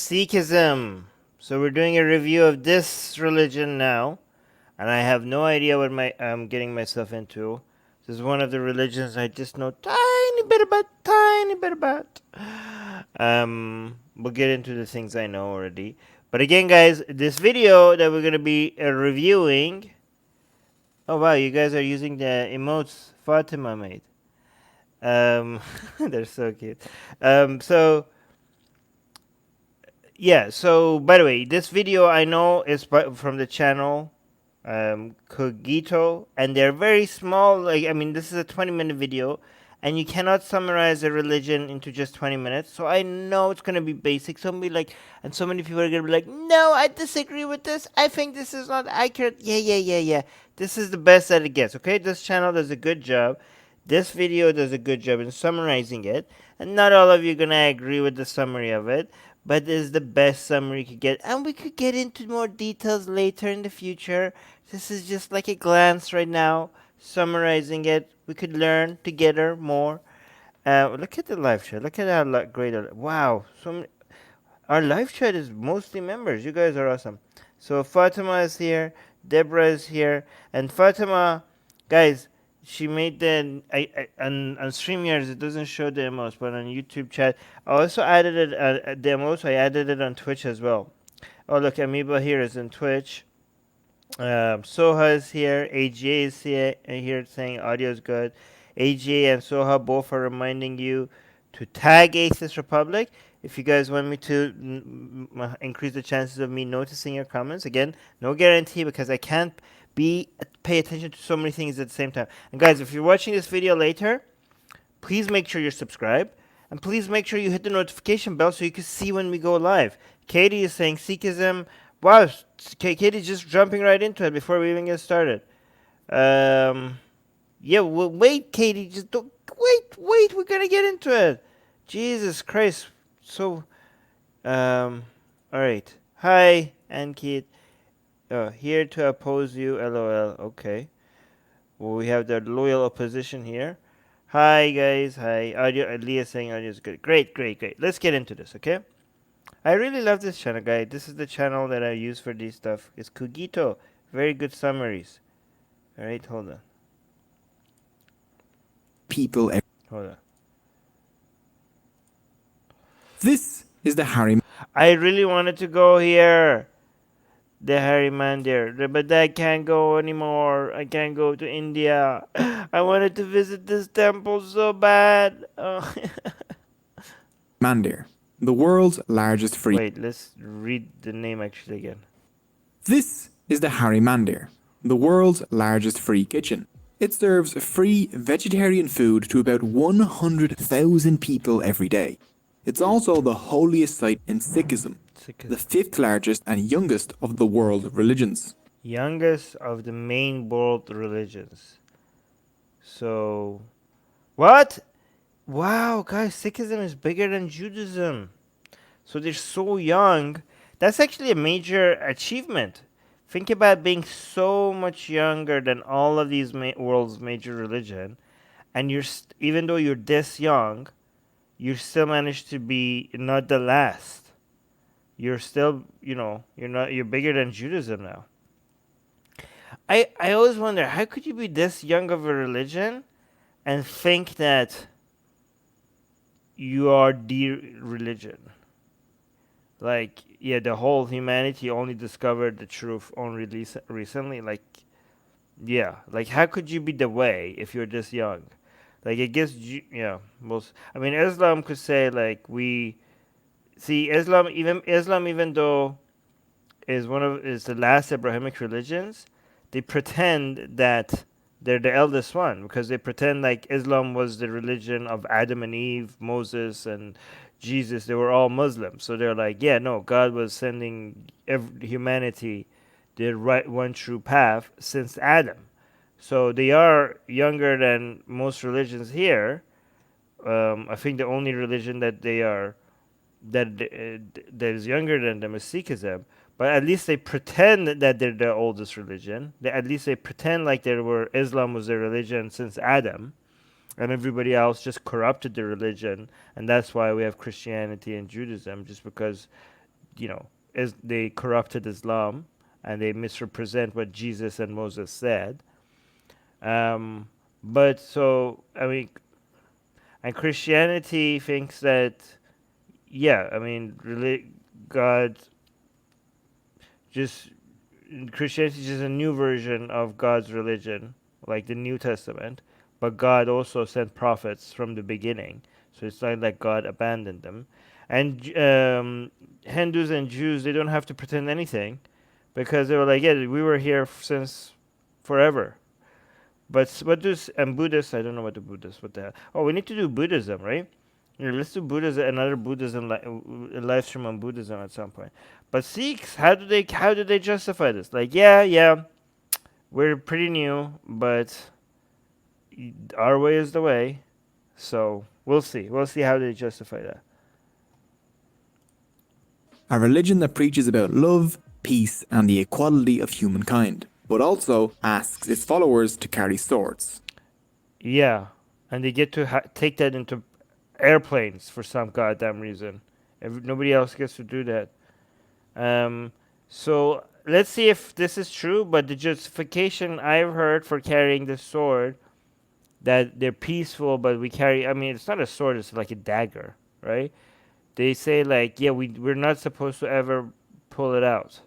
Sikhism. So we're doing a review of this religion now, and I have no idea what I'm getting myself into. This is one of the religions I just know tiny bit about. We'll get into the things I know already. But again, guys, this video that we're gonna be reviewing. Oh wow, you guys are using the emotes Fatima made. They're so cute. So yeah, so by the way, this video I know is from the channel Cogito, and they're very small. Like, I mean, this is a 20-minute video, and you cannot summarize a religion into just 20 minutes. So I know it's gonna be basic. So be like, and so many people are gonna be like, no, I disagree with this. I think this is not accurate. Yeah. This is the best that it gets. Okay, this channel does a good job. This video does a good job in summarizing it, and not all of you are gonna agree with the summary of it, but this is the best summary you could get, and we could get into more details later in the future. This is just like a glance right now, summarizing it. We could learn together more. Look at the live chat. Look at how great. Wow, our live chat is mostly members. You guys are awesome. So Fatima is here, Deborah is here, and Fatima, guys, she made the on StreamYards. It doesn't show the demos, but on YouTube chat, I also added it a demo. So I added it on Twitch as well. Oh look, Amoeba here is in Twitch. Soha is here. AJ is here saying audio is good. AJ and Soha both are reminding you to tag Atheist Republic if you guys want me to increase the chances of me noticing your comments. Again, no guarantee because I can't pay attention to so many things at the same time. And guys, if you're watching this video later, please make sure you're subscribed. And please make sure you hit the notification bell so you can see when we go live. Katie is saying Sikhism. Wow, Katie's just jumping right into it before we even get started. Yeah, well, wait, Katie, just don't wait. We're gonna get into it. Jesus Christ. So, all right. Hi, Ankit. Here to oppose you. LOL. Okay. Well, we have the loyal opposition here. Hi, guys. Hi. Audio. Leah saying audio is good. Great. Let's get into this, okay? I really love this channel, guys. This is the channel that I use for these stuff. It's Cogito. Very good summaries. Alright, hold on. People. Hold on. This is the Haram. I really wanted to go here. The Harry Mandir. But I can't go anymore. I can't go to India. I wanted to visit this temple so bad. Oh. Mandir, the world's largest free. Wait, let's read the name actually again. This is the Harry Mandir, the world's largest free kitchen. It serves free vegetarian food to about 100,000 people every day. It's also the holiest site in Sikhism, the fifth largest and youngest of the world religions. Youngest of the main world religions. So, what? Wow, guys, Sikhism is bigger than Judaism. So they're so young. That's actually a major achievement. Think about being so much younger than all of these world's major religion, and even though you're this young, you still managed to be not the last. You're still, you're bigger than Judaism now. I always wonder, how could you be this young of a religion and think that you are the religion? Like, yeah, the whole humanity only discovered the truth only recently. Like, yeah, like how could you be the way if you're this young? Like, it gives you, yeah, most. I mean, Islam could say like we see Islam, even though is the last Abrahamic religions, they pretend that they're the eldest one because they pretend like Islam was the religion of Adam and Eve, Moses, and Jesus. They were all Muslims, so they're like, yeah, no, God was sending humanity the right one true path since Adam. So they are younger than most religions here. I think the only religion that is younger than them is Sikhism. But at least they pretend that they're the oldest religion. At least they pretend like Islam was their religion since Adam, and everybody else just corrupted the religion, and that's why we have Christianity and Judaism, just because they corrupted Islam and they misrepresent what Jesus and Moses said. But so I mean, and Christianity thinks that, yeah, I mean, really, God just Christianity is just a new version of God's religion, like the New Testament. But God also sent prophets from the beginning, so it's not like God abandoned them. And Hindus and Jews, they don't have to pretend anything, because they were like, yeah, we were here since forever. But what does and Buddhists? I don't know what the Buddhists. What the hell? Oh, we need to do Buddhism, right? Yeah, let's do Buddhism, another Buddhism live stream on Buddhism at some point. But Sikhs, how do they justify this? Like, yeah, we're pretty new, but our way is the way. So we'll see. We'll see how they justify that. A religion that preaches about love, peace, and the equality of humankind, but also asks its followers to carry swords. Yeah, and they get to take that into airplanes for some goddamn reason. Nobody else gets to do that. So let's see if this is true. But the justification I've heard for carrying the sword, that they're peaceful, but we carry. I mean, it's not a sword; it's like a dagger, right? They say like, yeah, we're not supposed to ever pull it out,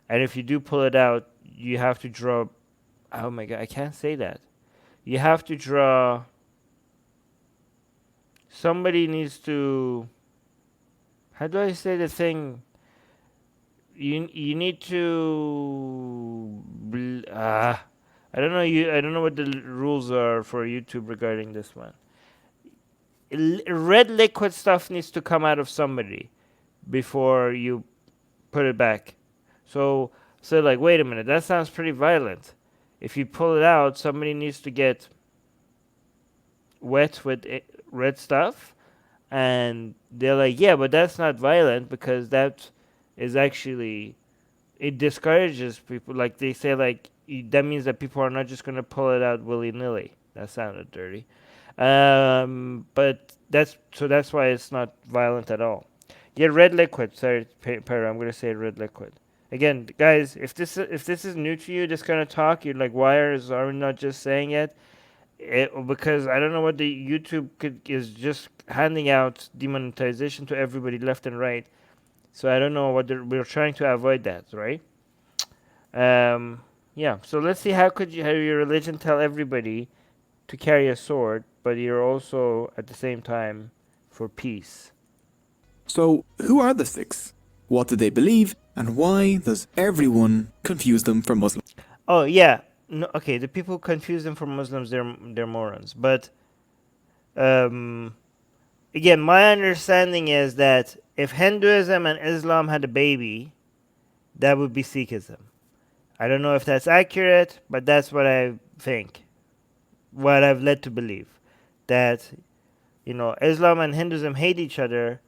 and if you do pull it out, you have to draw. Oh my god, I can't say that. You have to draw. Somebody needs to. How do I say the thing? You need to. I don't know. I don't know what the rules are for YouTube regarding this one. Red liquid stuff needs to come out of somebody before you put it back. So like, wait a minute, that sounds pretty violent. If you pull it out, somebody needs to get wet with red stuff, and they're like, yeah, but that's not violent because that is actually, it discourages people. Like they say, like that means that people are not just gonna pull it out willy nilly. That sounded dirty. But that's why it's not violent at all. Yeah, red liquid. Sorry, Para, I'm gonna say red liquid. Again, guys, if this is new to you, this kind of talk, you're like, why is Armin not just saying it? Because I don't know what the YouTube is just handing out demonetization to everybody left and right. So I don't know what we're trying to avoid that, right? Yeah. So let's see, how your religion tell everybody to carry a sword, but you're also at the same time for peace. So, who are the Sikhs? What do they believe? And why does everyone confuse them for Muslims? Oh yeah, no, okay. The people confuse them for Muslims. They're morons. But again, my understanding is that if Hinduism and Islam had a baby, that would be Sikhism. I don't know if that's accurate, but that's what I think. What I've led to believe, that Islam and Hinduism hate each other,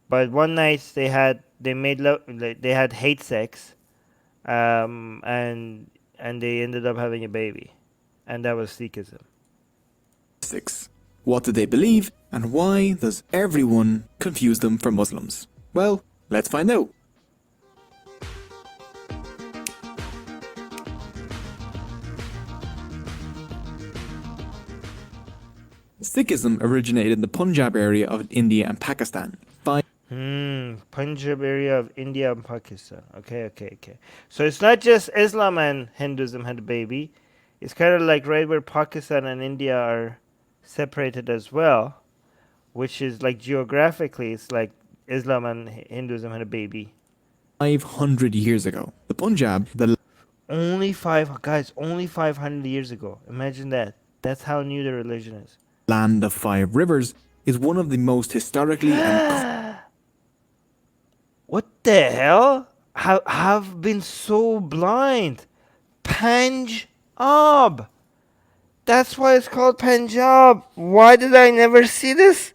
but one night they made love, they had hate sex, and they ended up having a baby, and that was Sikhism. Sikhs. What do they believe? And why does everyone confuse them for Muslims? Well, let's find out. Sikhism originated in the Punjab area of India and Pakistan. Punjab area of India and Pakistan. Okay. So it's not just Islam and Hinduism had a baby. It's kind of like right where Pakistan and India are separated as well, which is like geographically, it's like Islam and Hinduism had a baby. 500 years ago. The Punjab, only 500 years ago. Imagine that. That's how new the religion is. Land of Five Rivers, is one of the most historically What the hell? Have been so blind. Punjab. That's why it's called Punjab. Why did I never see this?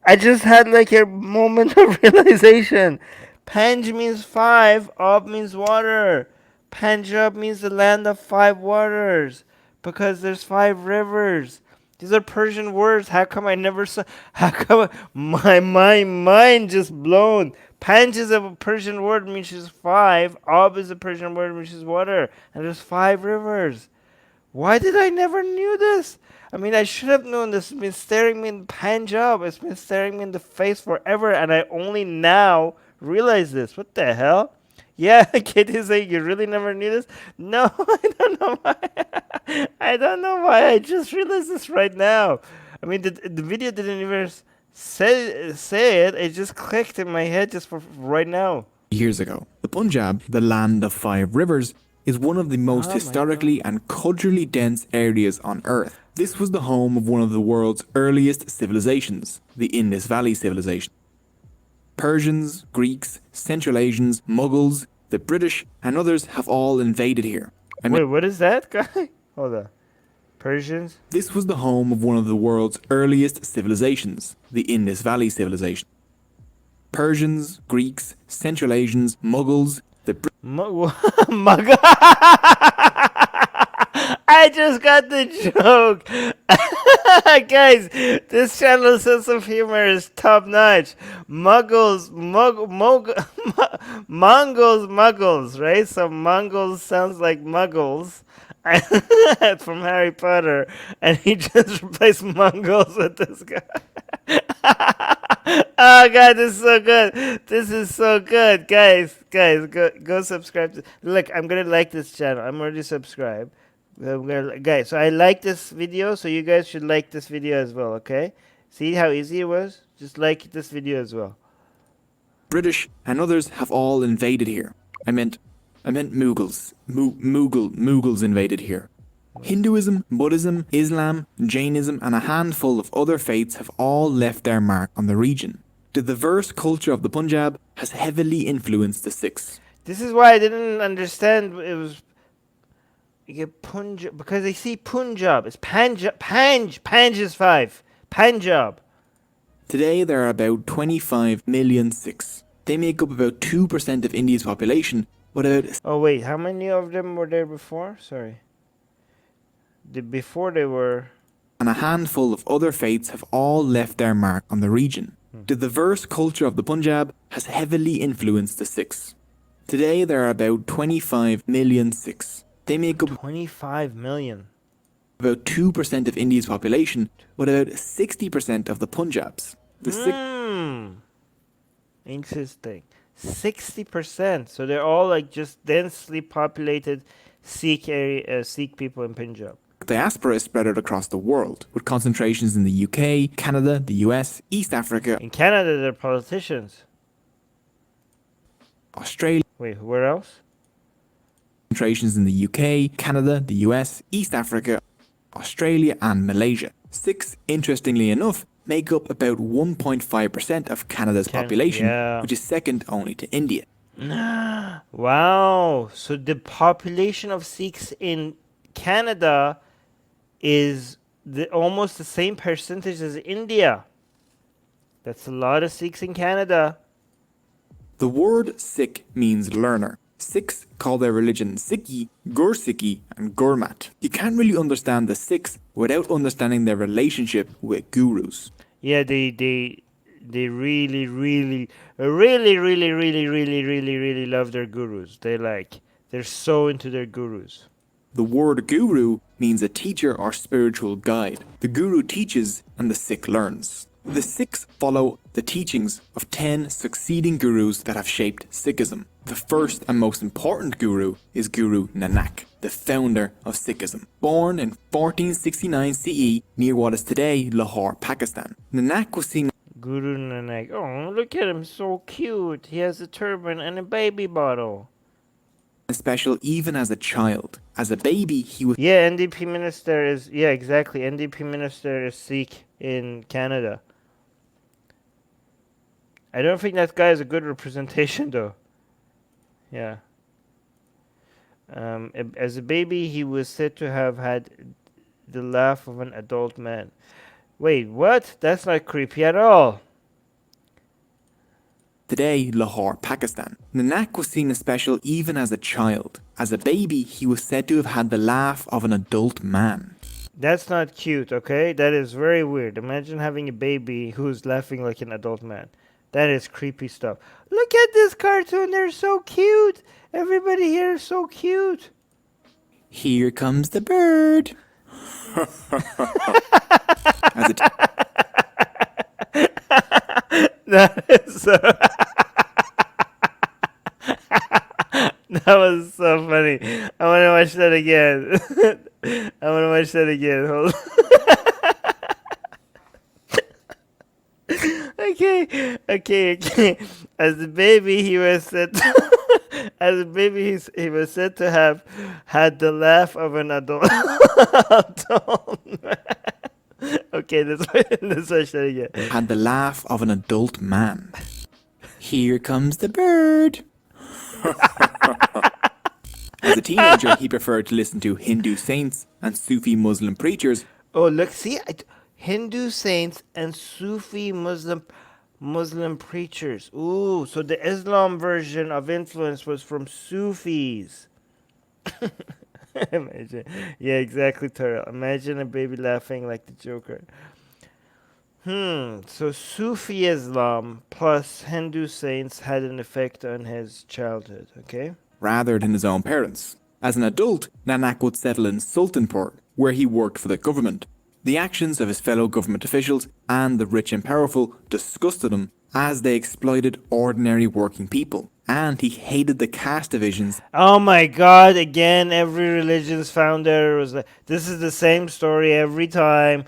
I just had like a moment of realization. Panj means five, Ab means water. Punjab means the land of five waters, because there's 5 rivers. These are Persian words. How come I never saw? How come my mind just blown? Panj is a Persian word which is 5. Ab is a Persian word which is water. And there's 5 rivers. Why did I never knew this? I mean, I should have known this. It's been staring me in Punjab. It's been staring me in the face forever, and I only now realize this. What the hell? Yeah, Kitty saying you really never knew this? No, I don't know why. I don't know why. I just realized this right now. I mean, the video didn't even say it. It just clicked in my head just for right now. Years ago, the Punjab, the land of 5 rivers, is one of the most Oh my historically and culturally dense areas on Earth. This was the home of one of the world's earliest civilizations, the Indus Valley civilization. Persians, Greeks, Central Asians, Mughals, the British, and others have all invaded here. Wait, what is that, guy? Hold on. Persians? This was the home of one of the world's earliest civilizations, the Indus Valley civilization. Persians, Greeks, Central Asians, Mughals, the Mug. I just got the joke. Guys, this channel's sense of humor is top notch. Muggles, Mongols, right? So Mongols sounds like Muggles from Harry Potter, and he just replaced Mongols with this guy. Oh god, this is so good. This is so good, guys. Go subscribe to. Look, I'm gonna like this channel. I'm already subscribed. Guys, so I like this video, so you guys should like this video as well. Okay? See how easy it was? Just like this video as well. British and others have all invaded here. I meant Mughals. Mughals invaded here. Hinduism, Buddhism, Islam, Jainism, and a handful of other faiths have all left their mark on the region. The diverse culture of the Punjab has heavily influenced the Sikhs. This is why I didn't understand it was Punjab, because I see Punjab. It's Panj is 5. Punjab. Today there are about 25 million Sikhs. They make up about 2% of India's population, but about... Oh wait, how many of them were there before? Sorry. Before they were... And a handful of other faiths have all left their mark on the region. The diverse culture of the Punjab has heavily influenced the Sikhs. Today there are about 25 million Sikhs. They make up 25 million. About 2% of India's population, but about 60% of the Punjabs. Interesting. 60%. So they're all like just densely populated Sikh area, Sikh people in Punjab. Diaspora is spread out across the world, with concentrations in the UK, Canada, the US, East Africa, In Canada, they're politicians. Australia. Wait, where else? Concentrations in the UK, Canada, the US, East Africa, Australia, and Malaysia. Sikhs, interestingly enough, make up about 1.5% of Canada's population, which is second only to India. Wow. So the population of Sikhs in Canada is almost the same percentage as India. That's a lot of Sikhs in Canada. The word Sikh means learner. Sikhs call their religion Sikhi, Gursikhi, and Gurmat. You can't really understand the Sikhs without understanding their relationship with gurus. Yeah, they really love their gurus. They're so into their gurus. The word guru means a teacher or spiritual guide. The guru teaches and the Sikh learns. The Sikhs follow the teachings of 10 succeeding gurus that have shaped Sikhism. The first and most important guru is Guru Nanak, the founder of Sikhism. Born in 1469 CE near what is today Lahore, Pakistan. Nanak was seen Guru Nanak. Oh, look at him, so cute. He has a turban and a baby bottle. special even as a child. As a baby, he was... Yeah, NDP minister is... Yeah, exactly. NDP minister is Sikh in Canada. I don't think that guy is a good representation, though. Yeah. As a baby, he was said to have had the laugh of an adult man. Wait, what? That's not creepy at all. Today, Lahore, Pakistan. Nanak was seen as special even as a child. As a baby, he was said to have had the laugh of an adult man. That's not cute, okay? That is very weird. Imagine having a baby who's laughing like an adult man. That is creepy stuff. Look at this cartoon. They're so cute. Everybody here is so cute. Here comes the bird. As it That is so. That was so funny. I want to watch that again. I want to watch that again. Hold on. Okay. As a baby, he was said. As a baby, he was said to have had the laugh of an adult. Okay, let's watch that again. had the laugh of an adult man. Here comes the bird. As a teenager, he preferred to listen to Hindu saints and Sufi Muslim preachers. Oh, look, see, Hindu saints and Sufi Muslim preachers. Ooh, so the Islam version of influence was from Sufis. Imagine, yeah, exactly, Tara. Imagine a baby laughing like the Joker. So Sufi Islam plus Hindu saints had an effect on his childhood, okay? Rather than his own parents. As an adult, Nanak would settle in Sultanpur, where he worked for the government. The actions of his fellow government officials and the rich and powerful disgusted him as they exploited ordinary working people, and he hated the caste divisions. Oh my God, again, every religion's founder was like, this is the same story every time,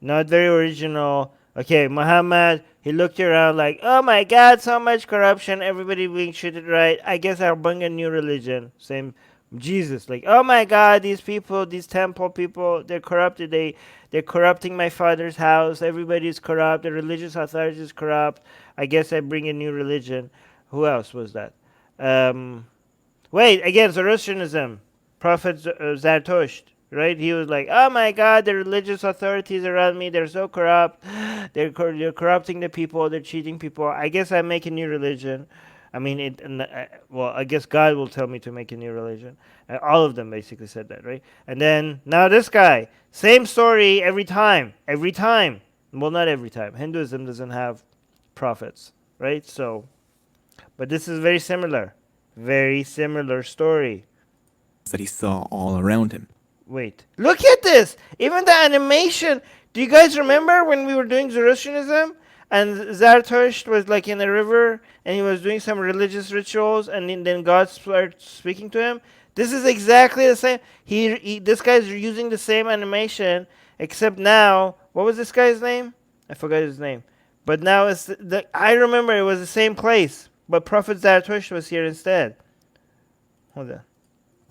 not very original. Okay, Muhammad, he looked around like, oh my God, so much corruption, everybody being treated right. I guess I'll bring a new religion. Same Jesus, like, oh my God, these people, these temple people, they're corrupted. They're corrupting my father's house. Everybody's corrupt. The religious authority is corrupt. I guess I bring a new religion. Who else was that? Wait, again, Zoroastrianism. Prophet Zarathustra, right? He was like, oh my God, the religious authorities around me, they're so corrupt. They're corrupting the people. They're cheating people. I guess I make a new religion. I mean, well, I guess God will tell me to make a new religion. All of them basically said that, right? And then, now this guy, same story every time. Well, not every time. Hinduism doesn't have prophets, right? So, but this is very similar story. That he saw all around him. Wait, look at this! Even the animation. Do you guys remember when we were doing Zoroastrianism? And Zarathustra was like in a river and he was doing some religious rituals and then God started speaking to him. This is exactly the same. This guy's using the same animation, except now, what was this guy's name? I forgot his name. But now I remember it was the same place, but Prophet Zarathustra was here instead. Hold on.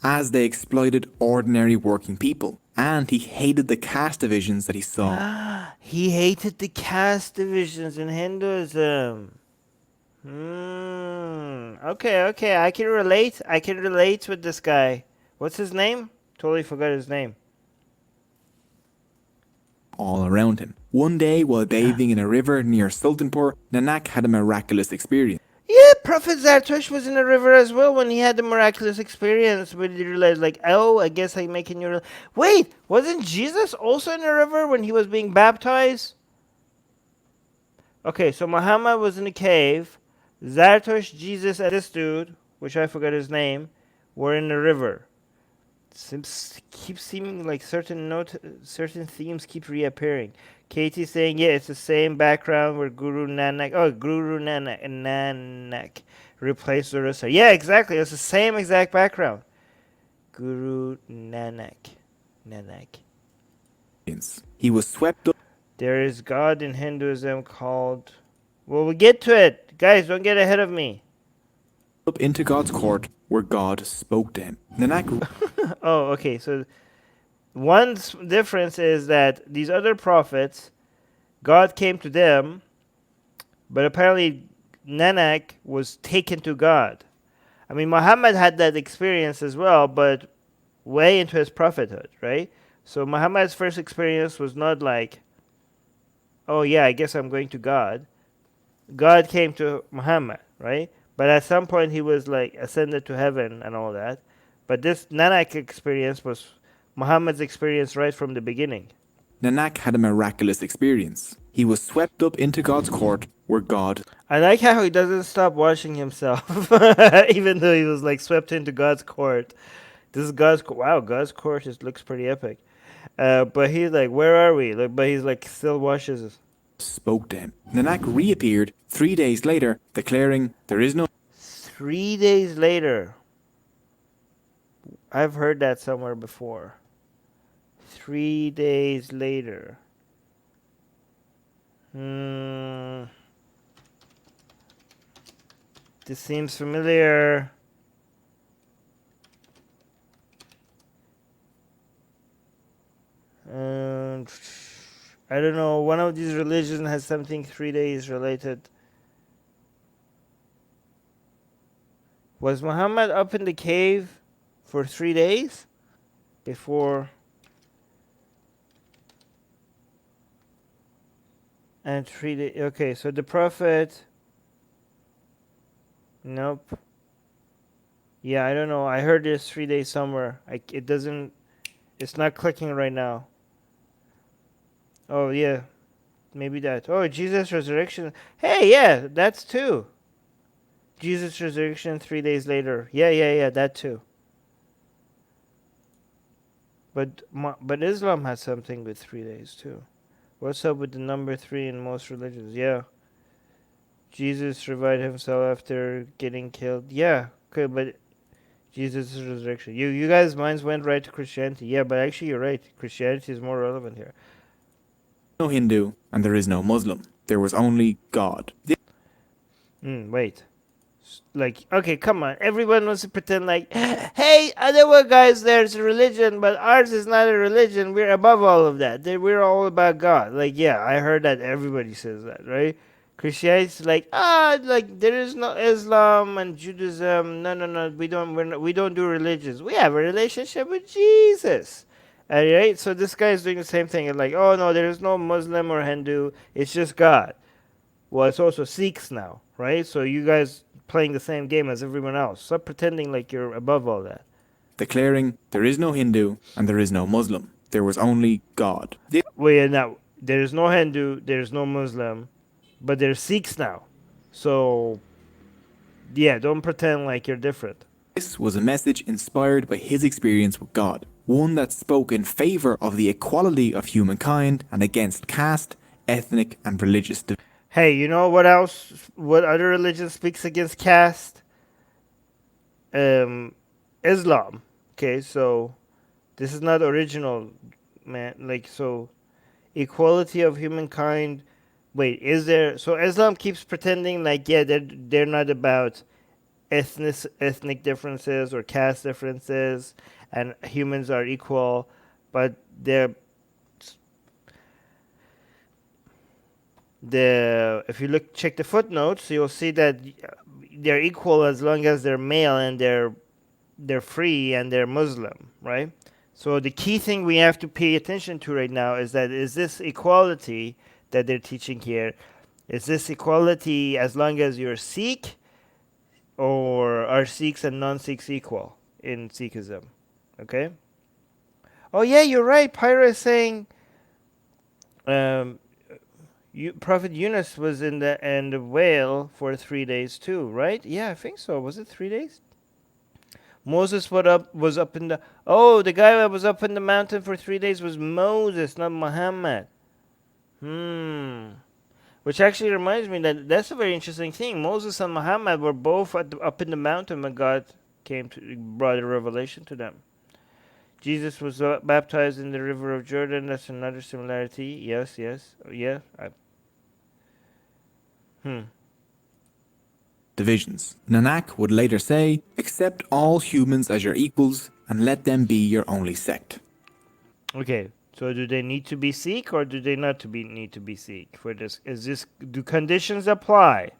As they exploited ordinary working people, and he hated the caste divisions that he saw. He hated the caste divisions in Hinduism. Okay. I can relate with this guy. What's his name? Totally forgot his name. All around him. One day, while bathing in a river near Sultanpur, Nanak had a miraculous experience. Yeah, Prophet Zarathustra was in a river as well when he had the miraculous experience. When he realized, like, oh, I guess I'm making you. Wait, wasn't Jesus also in a river when he was being baptized? Okay, so Muhammad was in a cave. Zarathustra, Jesus, and this dude, which I forgot his name, were in a river. Keeps seeming like certain themes keep reappearing. Katie's saying, yeah, it's the same background where Guru Nanak replaced Zoroaster. Yeah, exactly. It's the same exact background. Guru Nanak. He was swept There is God in Hinduism called... Well, we'll get to it. Guys, don't get ahead of me. up into God's court where God spoke to him. Nanak Oh, okay. So one difference is that these other prophets, God came to them, but apparently Nanak was taken to God. I mean, Muhammad had that experience as well, but way into his prophethood, right? So Muhammad's first experience was not like, oh yeah, I guess I'm going to God. God came to Muhammad, right? But at some point he was like ascended to heaven and all that. But this Nanak experience was Muhammad's experience right from the beginning. Nanak had a miraculous experience. He was swept up into God's court where God I like how he doesn't stop washing himself, even though he was like swept into God's court. This is wow, God's court looks pretty epic. But he's like, where are we? Like, but he's like still washes. spoke to him. Nanak reappeared 3 days later, declaring, "There is no 3 days later. I've heard that somewhere before. 3 days later. This seems familiar. I don't know. One of these religions has something 3 days related. Was Muhammad up in the cave for 3 days before? And 3 days. Okay, so the Prophet. Nope. Yeah, I don't know. I heard this 3 days somewhere. It doesn't. It's not clicking right now. Oh yeah, maybe that. Oh, Jesus' resurrection. Hey, yeah, that's two. Jesus' resurrection 3 days later. Yeah, that too. But Islam has something with 3 days too. What's up with the number 3 in most religions? Yeah. Jesus revived himself after getting killed. Yeah, okay, but Jesus' resurrection. You guys' minds went right to Christianity. Yeah, but actually you're right. Christianity is more relevant here. Hindu and there is no Muslim. There was only God." Wait. Like, okay, come on. Everyone wants to pretend like, hey, other guys, there's a religion, but ours is not a religion. We're above all of that. We're all about God. Like, yeah, I heard that. Everybody says that, right? Christianity's like, like there is no Islam and Judaism. No. We don't do religions. We have a relationship with Jesus. Right? So this guy is doing the same thing. And like, oh no, there is no Muslim or Hindu. It's just God. Well, it's also Sikhs now, right? So you guys playing the same game as everyone else. Stop pretending like you're above all that. Declaring, "There is no Hindu and there is no Muslim. There was only God." Wait, now there's no Hindu, there's no Muslim, but there's Sikhs now. So yeah, don't pretend like you're different. This was a message inspired by his experience with God, one that spoke in favor of the equality of humankind and against caste, ethnic, and religious division. Hey, you know what else? What other religion speaks against caste? Islam. Okay, so this is not original, man. Like, so equality of humankind. Wait, is there? So Islam keeps pretending like, yeah, they're not about ethnic differences or caste differences, and humans are equal, but if you check the footnotes, you'll see that they're equal as long as they're male and they're free and they're Muslim, right? So the key thing we have to pay attention to right now is this equality that they're teaching here? Is this equality as long as you're Sikh, or are Sikhs and non-Sikhs equal in Sikhism? Okay. Oh yeah, you're right. Pyra is saying, Prophet Yunus was in the whale for 3 days too, right? Yeah, I think so. Was it 3 days? Moses was up in the the guy that was up in the mountain for 3 days was Moses, not Muhammad. Which actually reminds me that's a very interesting thing. Moses and Muhammad were both up in the mountain when God brought a revelation to them. Jesus was baptized in the river of Jordan. That's another similarity. Yes. Yeah. Divisions. Nanak would later say, "Accept all humans as your equals and let them be your only sect." Okay. So do they need to be Sikh or do they not need to be Sikh for this? Do conditions apply?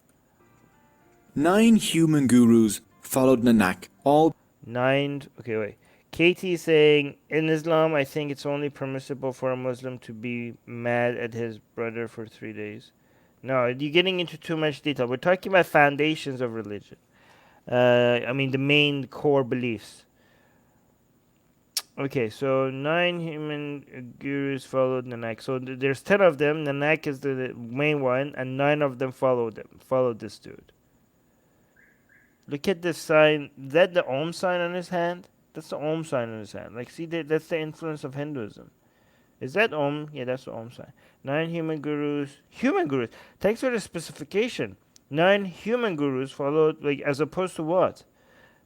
9 human gurus followed Nanak, all 9. Okay, wait. Katie saying, in Islam, I think it's only permissible for a Muslim to be mad at his brother for 3 days. No, you're getting into too much detail. We're talking about foundations of religion. The main core beliefs. Okay, so 9 human gurus followed Nanak. So there's 10 of them. Nanak is the main one, and 9 of them followed them. Followed this dude. Look at this sign. Is that the Om sign on his hand? That's the Om sign on his hand. Like, see, that's the influence of Hinduism. Is that Om? Yeah, that's the Om sign. 9 human gurus. Human gurus. Thanks for the specification. 9 human gurus followed, like, as opposed to what?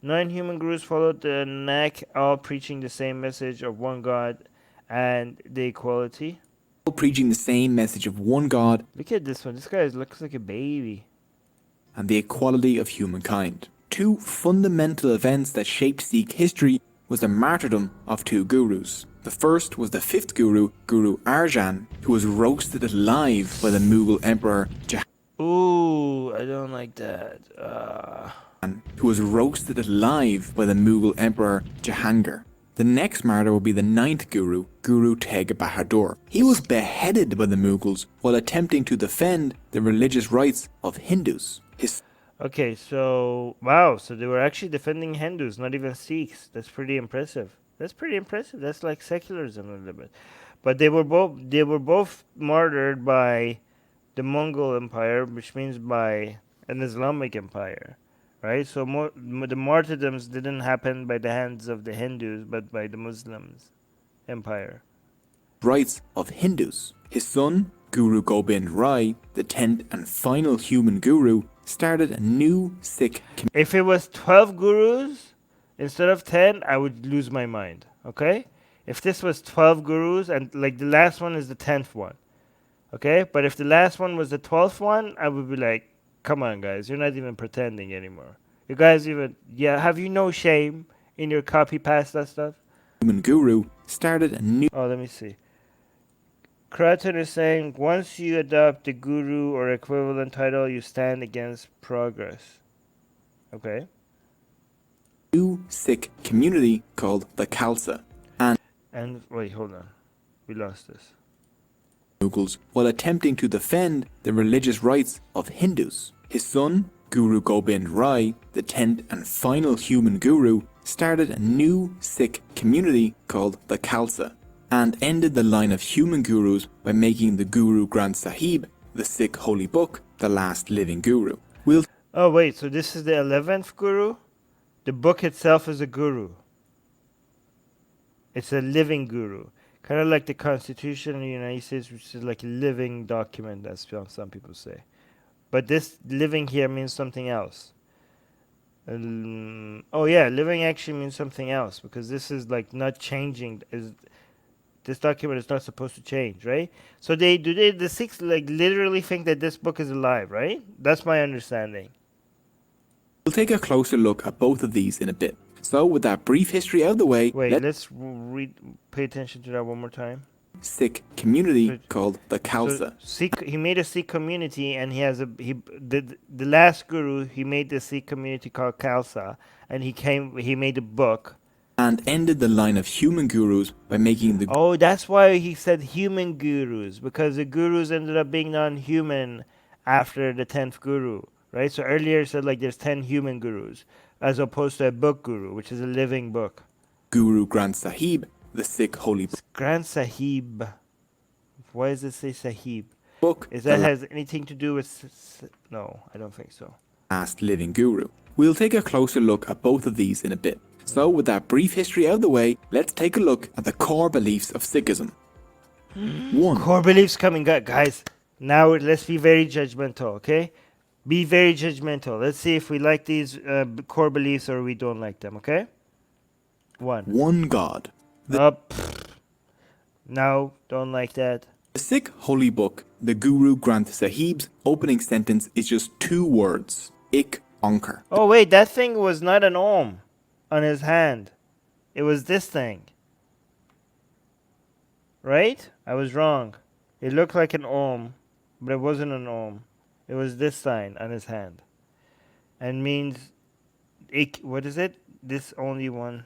9 human gurus followed the Nanak, all preaching the same message of one God and the equality. All preaching the same message of one God Look at this one. This guy looks like a baby. and the equality of humankind. Two fundamental events that shaped Sikh history was the martyrdom of two gurus. The first was the fifth guru, Guru Arjan, who was roasted alive by the Mughal Emperor Ooh, I don't like that. Jahangir. The next martyr will be the ninth guru, Guru Teg Bahadur. He was beheaded by the Mughals while attempting to defend the religious rights of Hindus. Okay, so wow, so they were actually defending Hindus, not even Sikhs. That's pretty impressive. That's like secularism a little bit. But they were both martyred by the Mongol Empire, which means by an Islamic empire, right? So the martyrdoms didn't happen by the hands of the Hindus, but by the Muslims empire. Rights of Hindus. His son, Guru Gobind Rai, the 10th and final human guru, started a new Sikh community. If it was 12 gurus instead of 10, I would lose my mind, okay? If this was 12 gurus and like the last one is the 10th one, okay? But if the last one was the 12th one, I would be like, come on, guys, you're not even pretending anymore. You guys have you no shame in your copy pasta stuff? Human guru started a new. Oh, let me see. Kraton is saying, once you adopt the guru or equivalent title, you stand against progress. Okay. New Sikh community called the Khalsa And wait, hold on. We lost this. Mughals while attempting to defend the religious rights of Hindus. His son, Guru Gobind Rai, the 10th and final human guru, started a new Sikh community called the Khalsa and ended the line of human gurus by making the Guru Granth Sahib, the Sikh holy book, the last living guru. Oh, wait, so this is the 11th guru? The book itself is a guru. It's a living guru. Kind of like the Constitution of the United States, which is like a living document, as some people say. But this living here means something else. Oh yeah, living actually means something else because this is like not changing. This document is not supposed to change, right? So the Sikhs like literally think that this book is alive, right? That's my understanding. We'll take a closer look at both of these in a bit. So with that brief history out of the way, wait, let's pay attention to that one more time. Sikh community called the Khalsa. So he made a Sikh community, and the last guru, he made the Sikh community called Khalsa, and he made a book. And ended the line of human gurus by making the. Oh, that's why he said human gurus, because the gurus ended up being non-human after the 10th guru, right? So earlier it said like there's 10 human gurus, as opposed to a book guru, which is a living book. Guru Granth Sahib, the Sikh holy book. Granth Sahib. Why does it say Sahib? Book. Is that has anything to do with... No, I don't think so. Last living guru. We'll take a closer look at both of these in a bit. So with that brief history out of the way, let's take a look at the core beliefs of Sikhism. 1. Core beliefs coming up, guys. Now let's be very judgmental, okay? Be very judgmental. Let's see if we like these core beliefs or we don't like them, okay? 1. One God. No, don't like that. The Sikh holy book, the Guru Granth Sahib's opening sentence is just 2 words. Ik Onkar. Oh wait, that thing was not an Om on his hand. It was this thing. Right? I was wrong. It looked like an Om, but it wasn't an Om. It was this sign on his hand. And means ik, what is it? This only one.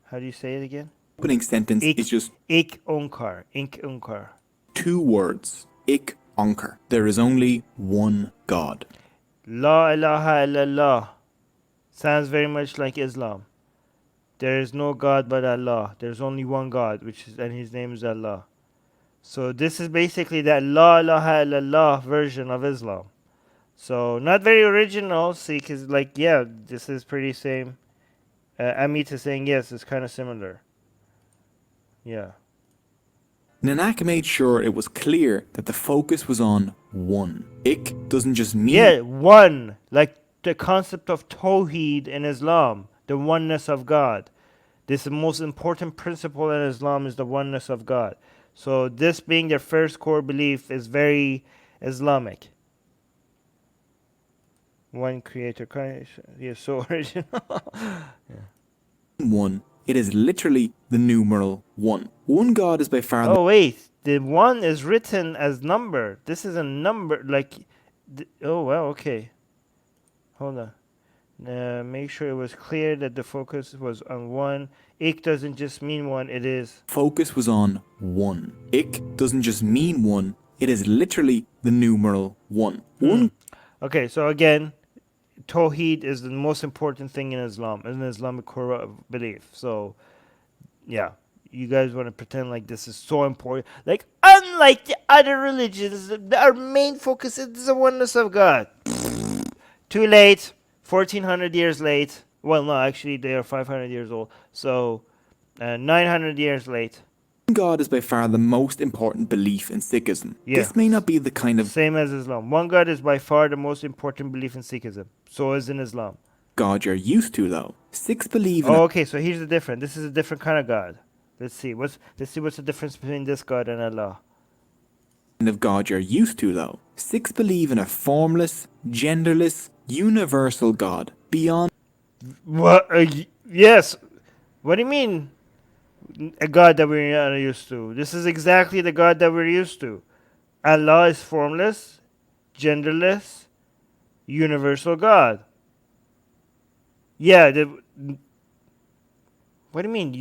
How do you say it again? Opening sentence is just Ik Onkar. Ik Onkar. 2 words. Ik Onkar. There is only one God. La ilaha illallah. Sounds very much like Islam. There is no God but Allah. There's only one God, and His name is Allah. So this is basically that La ilaha illallah version of Islam. So not very original. Sikh is like, yeah, this is pretty same. Amit is saying yes, it's kind of similar. Yeah. Nanak made sure it was clear that the focus was on one. Ik doesn't just mean Yeah, one. Like the concept of Tawheed in Islam, the oneness of God. This is the most important principle in Islam is the oneness of God. So this being their first core belief is very Islamic. One creator. Yeah, so original. one. It is literally the numeral one. One God is by far the Oh wait, the one is written as number. This is a number, like. Oh well, okay. Hold on. Make sure it was clear that the focus was on one. Ik doesn't just mean one, it is. focus was on one. Ik doesn't just mean one, it is literally the numeral one. One. Okay, so again, Tawheed is the most important thing in Islam, in Islamic core belief. So, yeah, you guys want to pretend like this is so important. Like, unlike the other religions, our main focus is the oneness of God. Too late. 1400 years late. Well, no, actually, they are 500 years old. So, 900 years late. God is by far the most important belief in Sikhism. Yeah. This may not be the kind of Same as Islam. One God is by far the most important belief in Sikhism. So is in Islam. God you're used to, though. Sikhs believe in Oh, okay. So here's the difference. This is a different kind of God. Let's see. What's the difference between this God and Allah? kind of God you're used to, though. Sikhs believe in a formless, genderless, universal God beyond. What? Yes. What do you mean? A God that we're not used to. This is exactly the God that we're used to. Allah is formless, genderless, universal God. Yeah. What do you mean?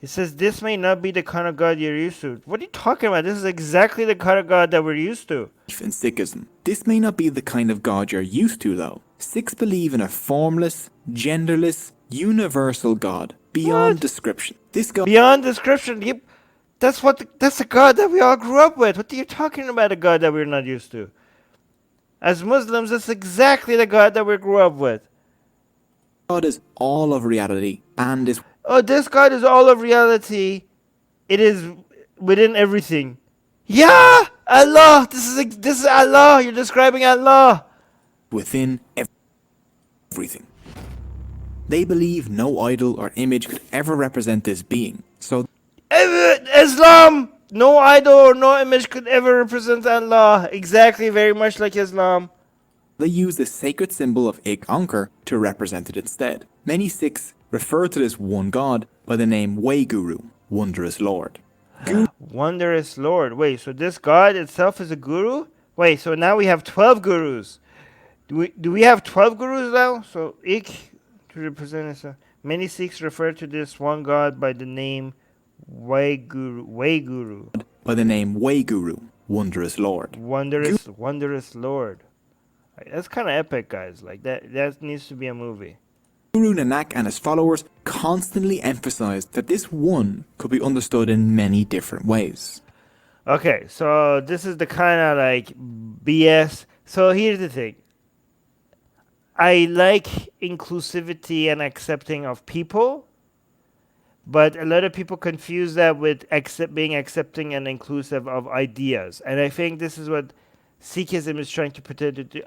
It says this may not be the kind of God you're used to. What are you talking about? This is exactly the kind of God that we're used to. In Sikhism. This may not be the kind of God you're used to, though. Sikhs believe in a formless, genderless, universal God beyond description. This God Beyond description. Yep. That's the God that we all grew up with. What are you talking about? A God that we're not used to. As Muslims, that's exactly the God that we grew up with. is all of reality and is Oh, this God is all of reality. It is within everything. Yeah, Allah. This is Allah. You're describing Allah. within everything. They believe no idol or image could ever represent this being. So Islam. No idol or no image could ever represent Allah. Exactly, very much like Islam. they use the sacred symbol of Ik Ankar to represent it instead. Many Sikhs refer to this one God by the name Waheguru, Wondrous Lord. Wondrous Lord. Wait, so this God itself is a guru? Wait, so now we have 12 gurus. Do we have 12 gurus now? So Ik to represent us. Many Sikhs refer to this one God by the name Waheguru. By the name Waheguru, Wondrous Lord. Wondrous Lord. That's kind of epic, guys. Like that needs to be a movie. Guru Nanak and his followers constantly emphasized that this one could be understood in many different ways. Okay, so this is the kind of like BS. So here's the thing. I like inclusivity and accepting of people, but a lot of people confuse that with being accepting and inclusive of ideas. And I think this is what Sikhism is trying to pretend to do.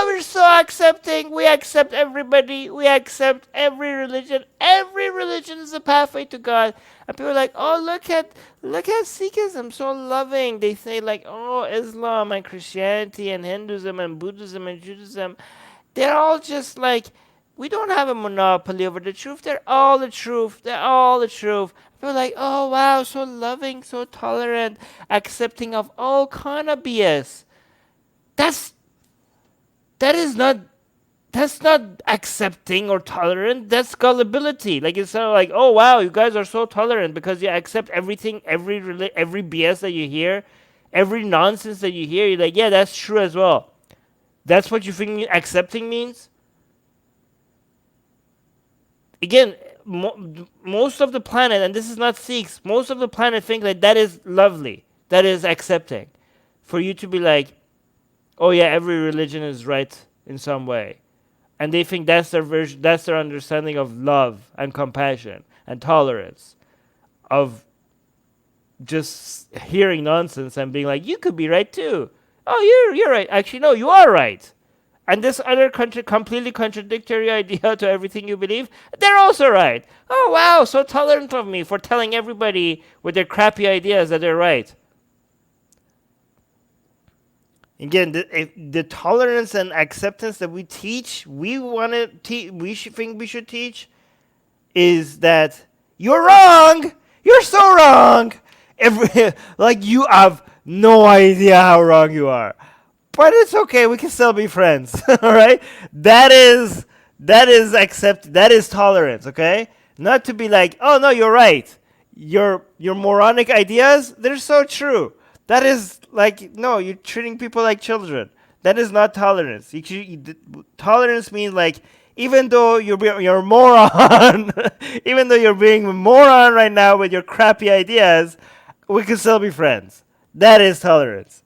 We're so accepting. We accept everybody. We accept every religion. Every religion is a pathway to God. And people are like, oh, look at Sikhism, so loving. They say like, oh, Islam and Christianity and Hinduism and Buddhism and Judaism, they're all just like, we don't have a monopoly over the truth. They're all the truth. They're all the truth. People are like, oh, wow, so loving, so tolerant, accepting of all kind of BS. That's not accepting or tolerant. That's gullibility. Like it's not like, oh wow, you guys are so tolerant because you accept everything, every BS that you hear, every nonsense that you hear. You're like, yeah, that's true as well. That's what you think accepting means. Again, most of the planet, and this is not Sikhs, most of the planet think that that is lovely, that is accepting. For you to be like, oh yeah, every religion is right in some way. And they think that's their version, that's their understanding of love and compassion and tolerance, of just hearing nonsense and being like, you could be right too. Oh, you're right. Actually, no, you are right. And this other completely contradictory idea to everything you believe, they're also right. Oh wow, so tolerant of me for telling everybody with their crappy ideas that they're right. Again, the tolerance and acceptance that we teach, we want to we should think we should teach, is that you're wrong. You're so wrong. Like you have no idea how wrong you are, but it's okay. We can still be friends. All right. That is tolerance. Okay. Not to be like, oh no, you're right. Your moronic ideas, they're so true. That is like, no, you're treating people like children. That is not tolerance. Tolerance means like, even though you're a moron, even though you're being a moron right now with your crappy ideas, we can still be friends. That is tolerance.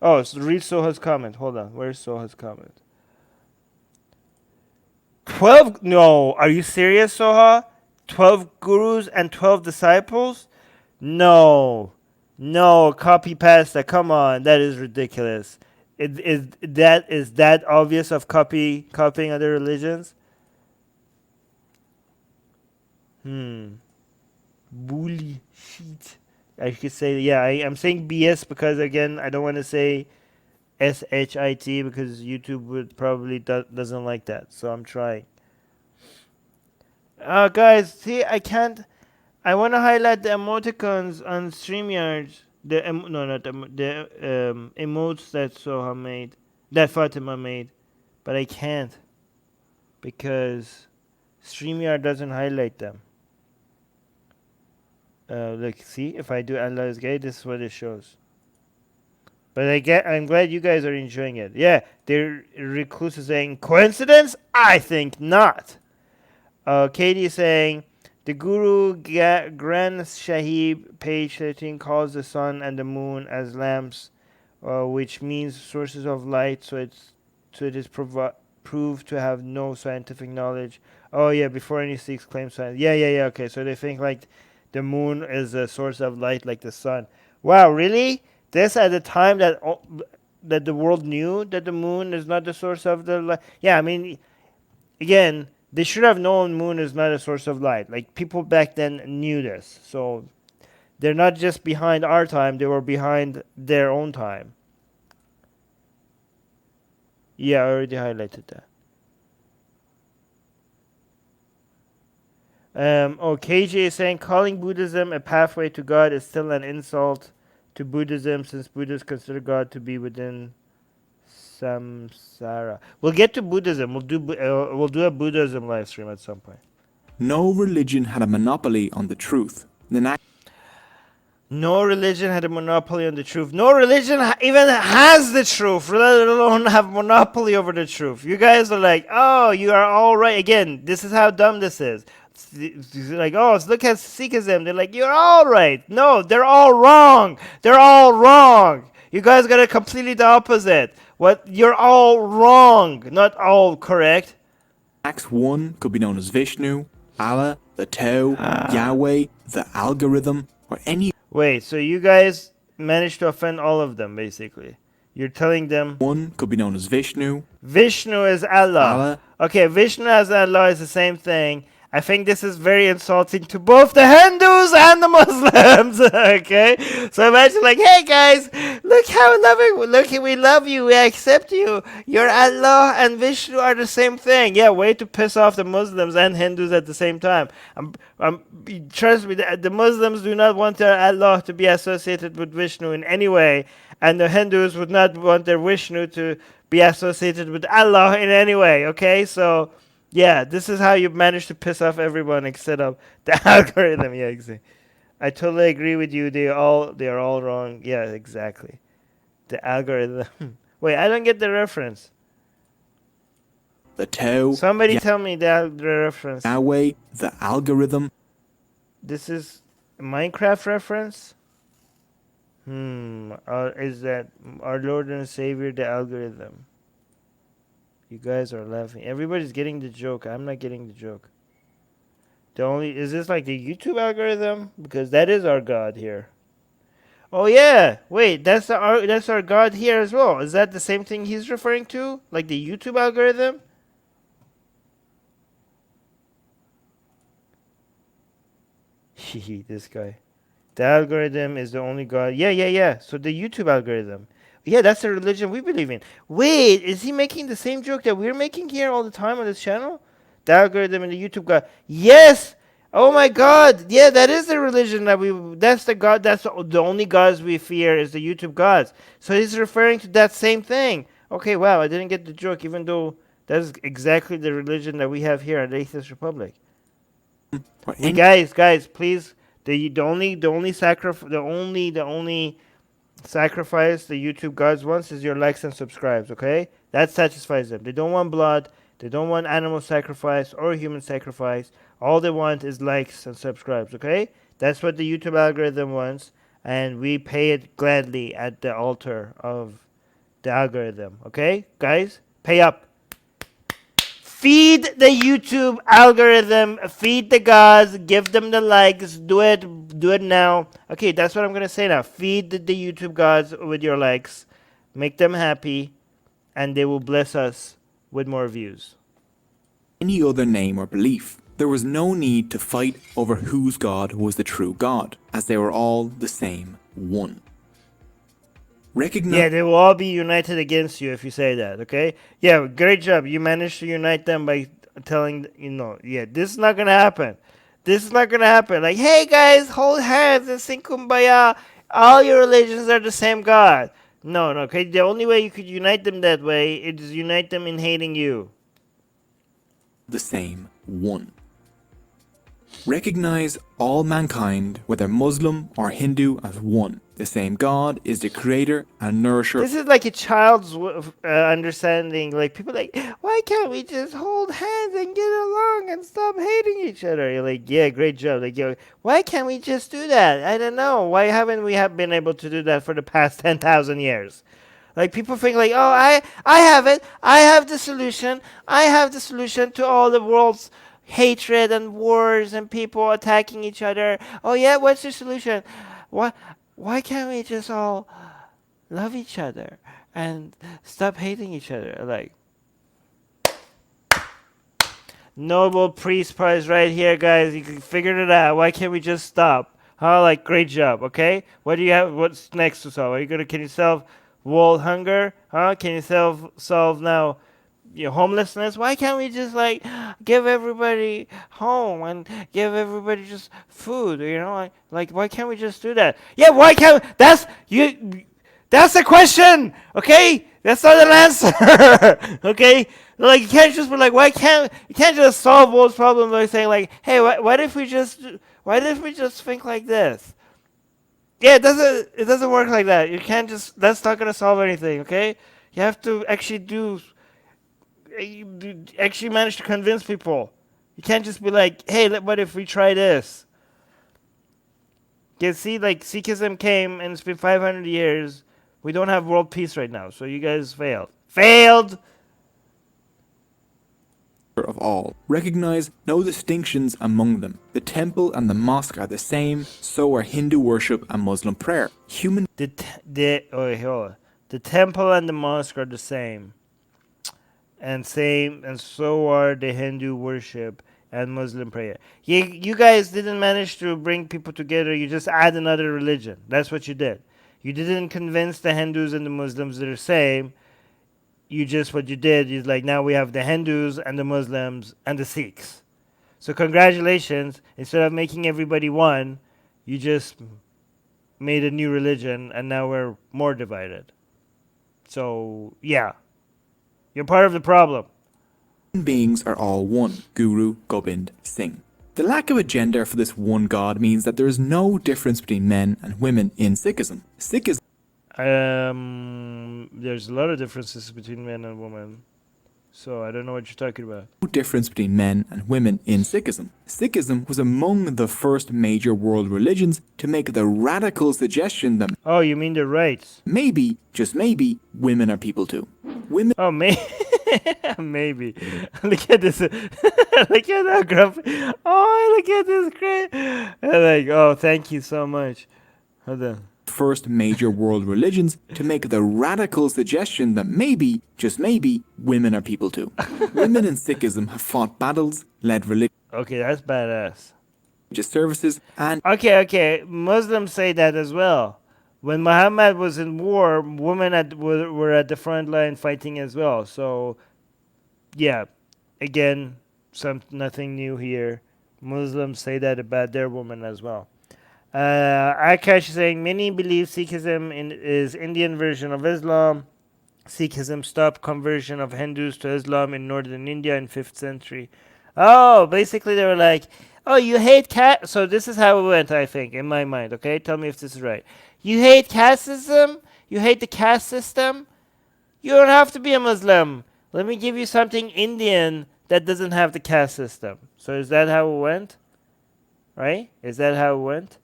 Oh, so read Soha's comment. Hold on. Where's Soha's comment? 12? No. Are you serious, Soha? 12 gurus and 12 disciples? No. No, copy pasta. Come on. That is ridiculous. Is that obvious of copying other religions? Bully shit. I could say, yeah, I'm saying BS because, again, I don't want to say SHIT because YouTube would probably doesn't like that. So I'm trying. Guys, see, I can't. I want to highlight the emoticons on StreamYard. No, not the emotes that Soha made, that Fatima made, but I can't because StreamYard doesn't highlight them. Look, see, if I do Allah is gay, this is what it shows. But I'm glad you guys are enjoying it. Yeah, the recluse is saying coincidence. I think not. Katie is saying the Guru Gran Sahib, page 13, calls the sun and the moon as lamps, which means sources of light. So it is proved to have no scientific knowledge. Oh yeah, before any Sikhs claim science. Yeah. Okay, so they think like the moon is a source of light like the sun. Wow, really? This at the time that the world knew that the moon is not the source of the light. Yeah, I mean, again, they should have known moon is not a source of light. Like people back then knew this, so they're not just behind our time; they were behind their own time. Yeah, I already highlighted that. KJ is saying calling Buddhism a pathway to God is still an insult to Buddhism, since Buddhists consider God to be within samsara. We'll get to Buddhism. We'll do a Buddhism live stream at some point. No religion had a monopoly on the truth. Nanak. No religion had a monopoly on the truth. No religion even has the truth, let alone have monopoly over the truth. You guys are like, oh, you are all right. Again, this is how dumb this is. Like, oh, look at Sikhism. They're like, you're all right. No, they're all wrong. They're all wrong. You guys got it completely the opposite. What? You're all wrong, not all correct. Acts 1 could be known as Vishnu, Allah, the Tao, Yahweh, the algorithm, or any. Wait, so you guys managed to offend all of them, basically. You're telling them 1 could be known as Vishnu. Vishnu is Allah. Okay, Vishnu as Allah is the same thing. I think this is very insulting to both the Hindus and the Muslims. Okay, so imagine like, hey guys, look how loving, look, we love you, we accept you. Your Allah and Vishnu are the same thing. Yeah, way to piss off the Muslims and Hindus at the same time. Trust me, the Muslims do not want their Allah to be associated with Vishnu in any way, and the Hindus would not want their Vishnu to be associated with Allah in any way. Okay, so. Yeah, this is how you manage to piss off everyone except of the algorithm. Yeah, exactly. I totally agree with you. They are all wrong. Yeah, exactly. The algorithm. Wait, I don't get the reference. the Tao, Somebody tell me the reference. Yahweh, the algorithm. This is a Minecraft reference? Is that our Lord and Savior, the algorithm? You guys are laughing. Everybody's getting the joke. I'm not getting the joke. Is this like the YouTube algorithm? Because that is our God here. Oh yeah, wait, that's our God here as well. Is that the same thing he's referring to? Like the YouTube algorithm? This guy. The algorithm is the only God. Yeah. So the YouTube algorithm. Yeah, that's the religion we believe in. Wait, is he making the same joke that we're making here all the time on this channel? The algorithm and the YouTube God. Yes! Oh my God! Yeah, that is the religion that's the God, that's the only gods we fear is the YouTube gods. So he's referring to that same thing. Okay, wow, I didn't get the joke, even though that's exactly the religion that we have here at the Atheist Republic. Hey, guys, please. The only sacrifice the YouTube gods wants is your likes and subscribes. Okay, that satisfies them. They don't want blood. They don't want animal sacrifice or human sacrifice. All they want is likes and subscribes. Okay, that's what the YouTube algorithm wants, and we pay it gladly at the altar of the algorithm. Okay, guys, pay up. Feed the YouTube algorithm, feed the gods, give them the likes, do it now. Okay, that's what I'm going to say now. Feed the YouTube gods with your likes, make them happy, and they will bless us with more views. Any other name or belief. There was no need to fight over whose God was the true God, as they were all the same one. Yeah, they will all be united against you if you say that, okay? Yeah, great job. You managed to unite them by telling, yeah, this is not going to happen. This is not going to happen. Like, hey, guys, hold hands and sing Kumbaya. All your religions are the same God. No, okay? The only way you could unite them that way is unite them in hating you. The same one. Recognize all mankind, whether Muslim or Hindu, as one. The same God is the creator and nourisher. This is like a child's understanding. Like, people like, why can't we just hold hands and get along and stop hating each other? You're like, yeah, great job. Like, why can't we just do that? I don't know. Why haven't we been able to do that for the past 10,000 years? Like, people think like, oh, I have it. I have the solution. I have the solution to all the world's hatred and wars and people attacking each other. Oh yeah, what's the solution? Why can't we just all love each other and stop hating each other? Like, Nobel Peace Prize right here, guys. You figured it out. Why can't we just stop? Huh? Like, great job. Okay. What do you have? What's next to solve? Can you solve world hunger? Huh? Can you solve now homelessness? Why can't we just like give everybody home and give everybody just food? Like why can't we just do that? Yeah, why can't that's the question, okay? That's not an answer. Okay, like you can't just be like, you can't just solve world's problems by saying like, hey, what if we just think like this? Yeah, it doesn't work like that. You can't just, that's not gonna solve anything. Okay, you have to actually manage to convince people. You can't just be like, hey, what if we try this? You see, like, Sikhism came and it's been 500 years. We don't have world peace right now, so you guys failed. Of all. Recognize no distinctions among them. The temple and the mosque are the same, so are Hindu worship and Muslim prayer. The temple and the mosque are the same. And so are the Hindu worship and Muslim prayer. You guys didn't manage to bring people together. You just add another religion. That's what you did. You didn't convince the Hindus and the Muslims they're the same. What you did is like, now we have the Hindus and the Muslims and the Sikhs. So congratulations. Instead of making everybody one, you just made a new religion and now we're more divided. So, yeah. You're part of the problem. Human beings are all one. Guru Gobind Singh. The lack of a gender for this one God means that there is no difference between men and women in Sikhism. There's a lot of differences between men and women. So I don't know what you're talking about. No difference between men and women in Sikhism. Sikhism was among the first major world religions to make the radical suggestion that Oh, you mean the rights? maybe, just maybe, women are people too. Women Oh, maybe. Look at this. Look at that grumpy. Oh, look at this great. Like, oh, thank you so much. Hold on. first major world religions to make the radical suggestion that maybe, just maybe, women are people too. Women in Sikhism have fought battles, led religious Okay, that's badass. services, and Okay. Muslims say that as well. When Muhammad was in war, women were at the front line fighting as well. So, yeah, again, nothing new here. Muslims say that about their women as well. Akash is saying many believe Sikhism is Indian version of Islam. Sikhism stopped conversion of Hindus to Islam in northern India in 5th century. Oh, basically they were like, oh, you hate cat. So this is how it went, I think, in my mind. Okay, tell me if this is right. You hate casteism. You hate the caste system. You don't have to be a Muslim. Let me give you something Indian that doesn't have the caste system. So is that how it went? Right? Is that how it went?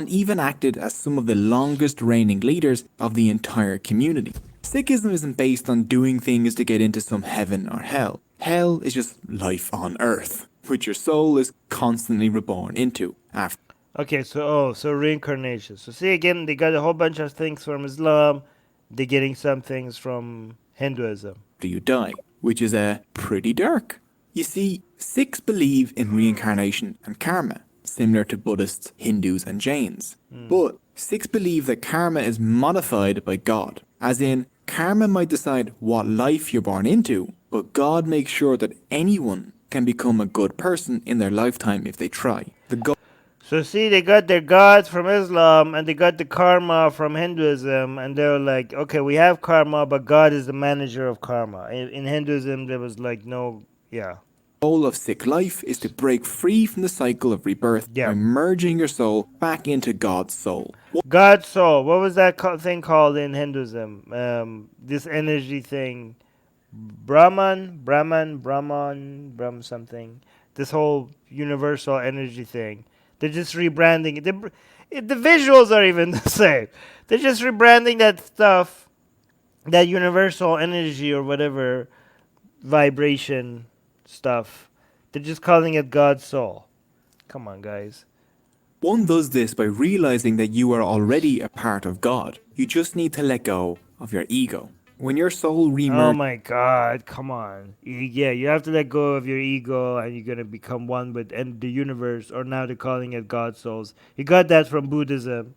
even acted as some of the longest reigning leaders of the entire community. Sikhism isn't based on doing things to get into some heaven or hell. Hell is just life on earth, which your soul is constantly reborn into after Okay, so reincarnation. So see again, they got a whole bunch of things from Islam. They're getting some things from Hinduism. you die, which is pretty dark. You see, Sikhs believe in reincarnation and karma, similar to Buddhists, Hindus, and Jains. But Sikhs believe that karma is modified by God, as in, karma might decide what life you're born into, but God makes sure that anyone can become a good person in their lifetime if they try. So see, they got their gods from Islam and they got the karma from Hinduism, and they were like, okay, we have karma, but God is the manager of karma. In Hinduism, there was like no, yeah. goal of Sikh life is to break free from the cycle of rebirth by merging your soul back into God's soul. God's soul. What was that thing called in Hinduism? This energy thing. Brahman something. This whole universal energy thing. They're just rebranding it. The visuals are even the same. They're just rebranding that stuff, that universal energy or whatever vibration stuff. They're just calling it God's soul. Come on, guys. One does this by realizing that you are already a part of God. You just need to let go of your ego. When your soul Oh remerges, my God, come on. Yeah, you have to let go of your ego and you're going to become one with the universe, or now they're calling it God's souls. You got that from Buddhism.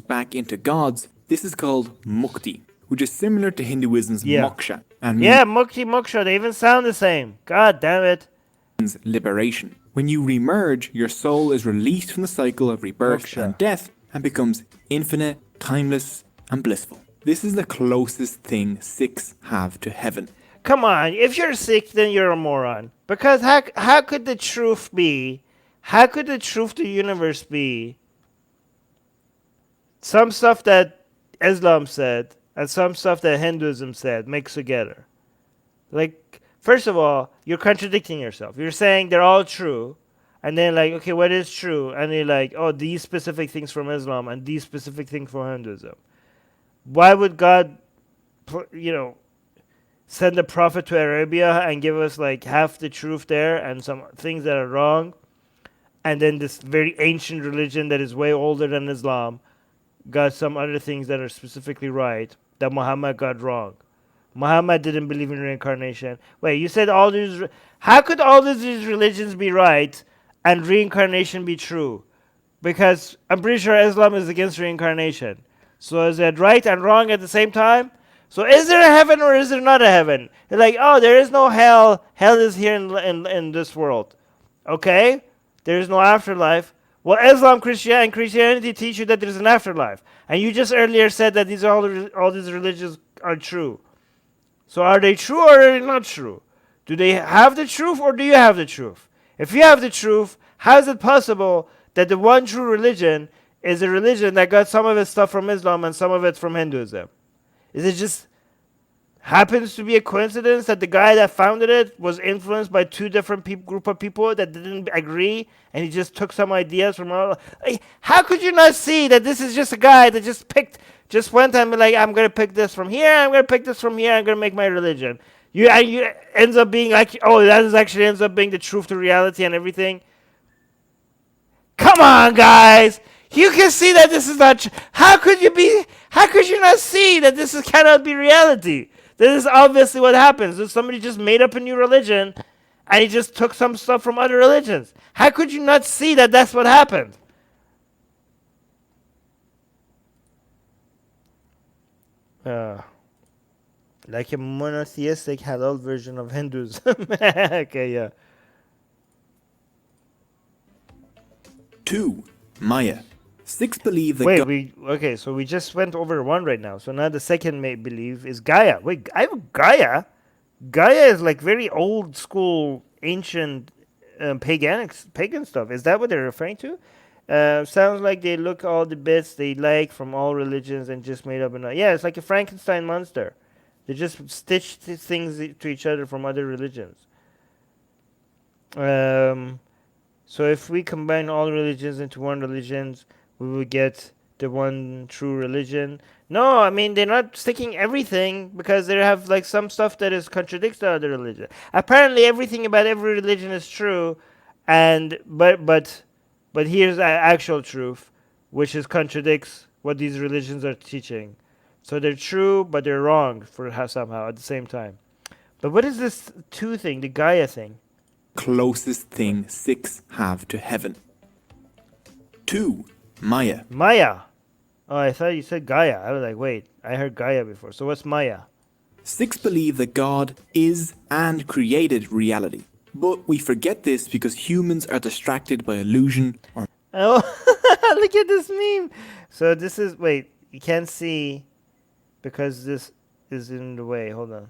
back into God's, this is called Mukti, which is similar to Hinduism's moksha and Yeah, Mukti, Moksha, they even sound the same. God damn it. means liberation. When you remerge, your soul is released from the cycle of rebirth Moksha. and death and becomes infinite, timeless, and blissful. This is the closest thing Sikhs have to heaven. Come on, if you're Sikh, then you're a moron. Because how could the truth be, how could the truth to the universe be some stuff that Islam said and some stuff that Hinduism said mixed together? Like, first of all, you're contradicting yourself. You're saying they're all true, and then like, okay, what is true? And you're like, oh, these specific things from Islam and these specific things from Hinduism. Why would God, send a prophet to Arabia and give us like half the truth there and some things that are wrong, and then this very ancient religion that is way older than Islam got some other things that are specifically right that Muhammad got wrong? Muhammad didn't believe in reincarnation. Wait, you said all these... How could all these religions be right and reincarnation be true? Because I'm pretty sure Islam is against reincarnation. So is it right and wrong at the same time? So is there a heaven or is there not a heaven? They're like, oh, there is no hell. Hell is here in this world. Okay? There is no afterlife. Well, Islam, Christianity teach you that there is an afterlife. And you just earlier said that all these religions are true. So are they true or are they not true? Do they have the truth or do you have the truth? If you have the truth, how is it possible that the one true religion is a religion that got some of its stuff from Islam and some of it from Hinduism? Is it just... Happens to be a coincidence that the guy that founded it was influenced by two different group of people that didn't agree, and he just took some ideas from all. Like, how could you not see that this is just a guy that just went and be like, I'm gonna pick this from here, I'm gonna pick this from here, I'm gonna make my religion. You ends up being like, oh, that is actually ends up being the truth to reality and everything. Come on, guys. You can see that this is not. How could you not see that cannot be reality? This is obviously what happens. If somebody just made up a new religion, and he just took some stuff from other religions. How could you not see that that's what happened? Like a monotheistic halal version of Hinduism. Okay, yeah. 2. Maya. Sikhs believe that Wait, so we just went over one right now. So now the second belief is Gaia. Wait, I have Gaia? Gaia is like very old school, ancient, pagan stuff. Is that what they're referring to? Sounds like they look all the bits they like from all religions and just made up another. Yeah, it's like a Frankenstein monster. They just stitched things to each other from other religions. So if we combine all religions into one religion, we will get the one true religion. No, I mean they're not sticking everything because they have like some stuff that is contradicts the other religion. Apparently, everything about every religion is true, and but here's the actual truth, which is contradicts what these religions are teaching. So they're true, but they're wrong somehow at the same time. But what is this two thing, the Gaia thing? closest thing Sikhs have to heaven. 2. Maya. Maya. Oh, I thought you said Gaia. I was like, wait, I heard Gaia before. So what's Maya? Sikhs believe that God is and created reality. But we forget this because humans are distracted by illusion or... Oh, look at this meme. So this is, wait, you can't see because this is in the way. Hold on.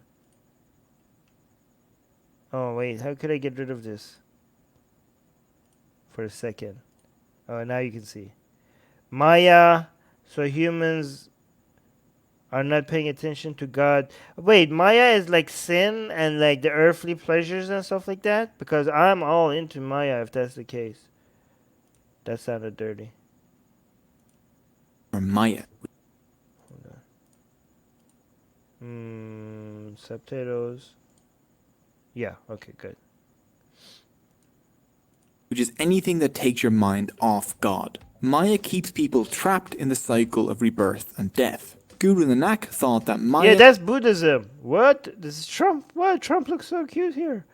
Oh, wait, how could I get rid of this? For a second. Oh, now you can see. Maya, so humans are not paying attention to God. Wait, Maya is like sin and like the earthly pleasures and stuff like that? Because I'm all into Maya if that's the case. That sounded dirty. or Maya. Hold on. Subtitles. Yeah, okay, good. Which is anything that takes your mind off God. Maya keeps people trapped in the cycle of rebirth and death. Guru Nanak thought that Maya... Yeah, that's Buddhism. What? This is Trump. What? Trump looks so cute here.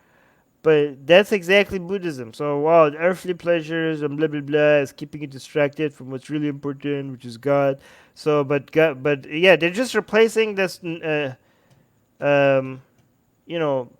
But that's exactly Buddhism. So, wow, earthly pleasures and blah, blah, blah is keeping you distracted from what's really important, which is God. So, but yeah, they're just replacing this, you know,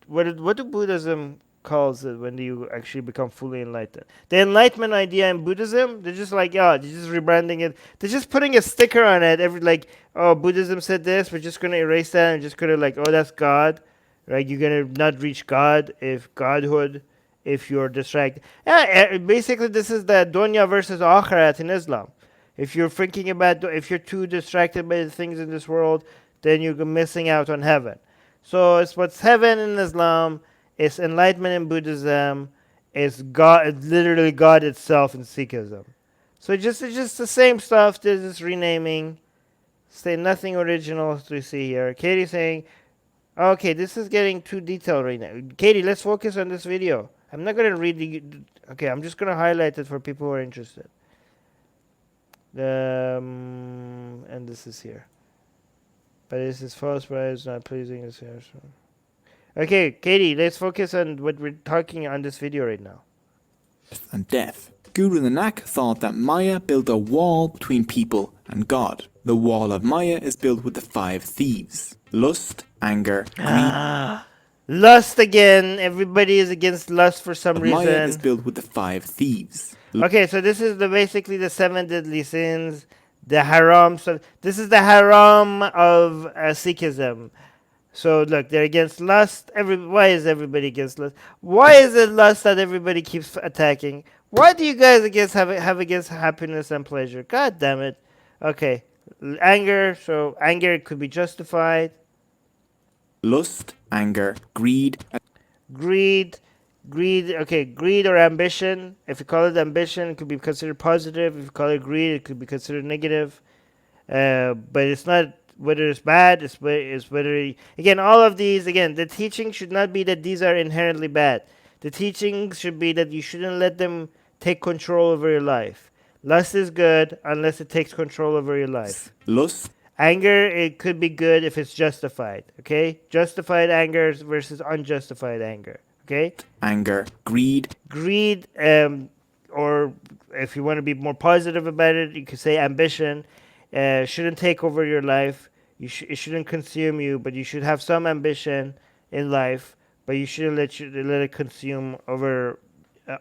what do Buddhism calls it when you actually become fully enlightened? The enlightenment idea in Buddhism, they're just like, yeah, they're just rebranding it. They're just putting a sticker on it. Like, oh, Buddhism said this. We're just going to erase that and just going to like, oh, that's God. Right? You're going to not reach God if you're distracted. Yeah, basically, this is the dunya versus akhirat in Islam. If you're thinking about, if you're too distracted by the things in this world, then you're missing out on heaven. So it's what's heaven in Islam, it's enlightenment in Buddhism, it's God, it's literally God itself in Sikhism. So it's just the same stuff, they're just renaming. Say nothing original to see here. Katie saying, okay, this is getting too detailed right now. Katie, let's focus on this video. I'm not going to read okay, I'm just going to highlight it for people who are interested. And this is here. But this is false price, not pleasing this here. So. Okay, Katie, let's focus on what we're talking on this video right now. and death. Guru Nanak thought that Maya built a wall between people and God. The wall of Maya is built with the 5 thieves. Lust, anger, greed. Lust again. Everybody is against lust for some reason. Maya is built with the 5 thieves. Okay, so this is basically the 7 deadly sins. The Haram. So this is the Haram of Sikhism. So look, they're against lust. Why is everybody against lust? Why is it lust that everybody keeps attacking? Why do you guys have against happiness and pleasure? God damn it. Okay, anger. So anger could be justified. lust, anger, greed, Greed, okay, greed or ambition. If you call it ambition, it could be considered positive. If you call it greed, it could be considered negative. But it's not whether it's bad, it's whether, again, all of these, again, the teaching should not be that these are inherently bad. The teaching should be that you shouldn't let them take control over your life. Lust is good unless it takes control over your life. lust, Anger, it could be good if it's justified, okay? Justified anger versus unjustified anger, okay? anger, greed, Greed, or if you want to be more positive about it, you could say ambition, shouldn't take over your life. It shouldn't consume you, but you should have some ambition in life, but you shouldn't let it consume over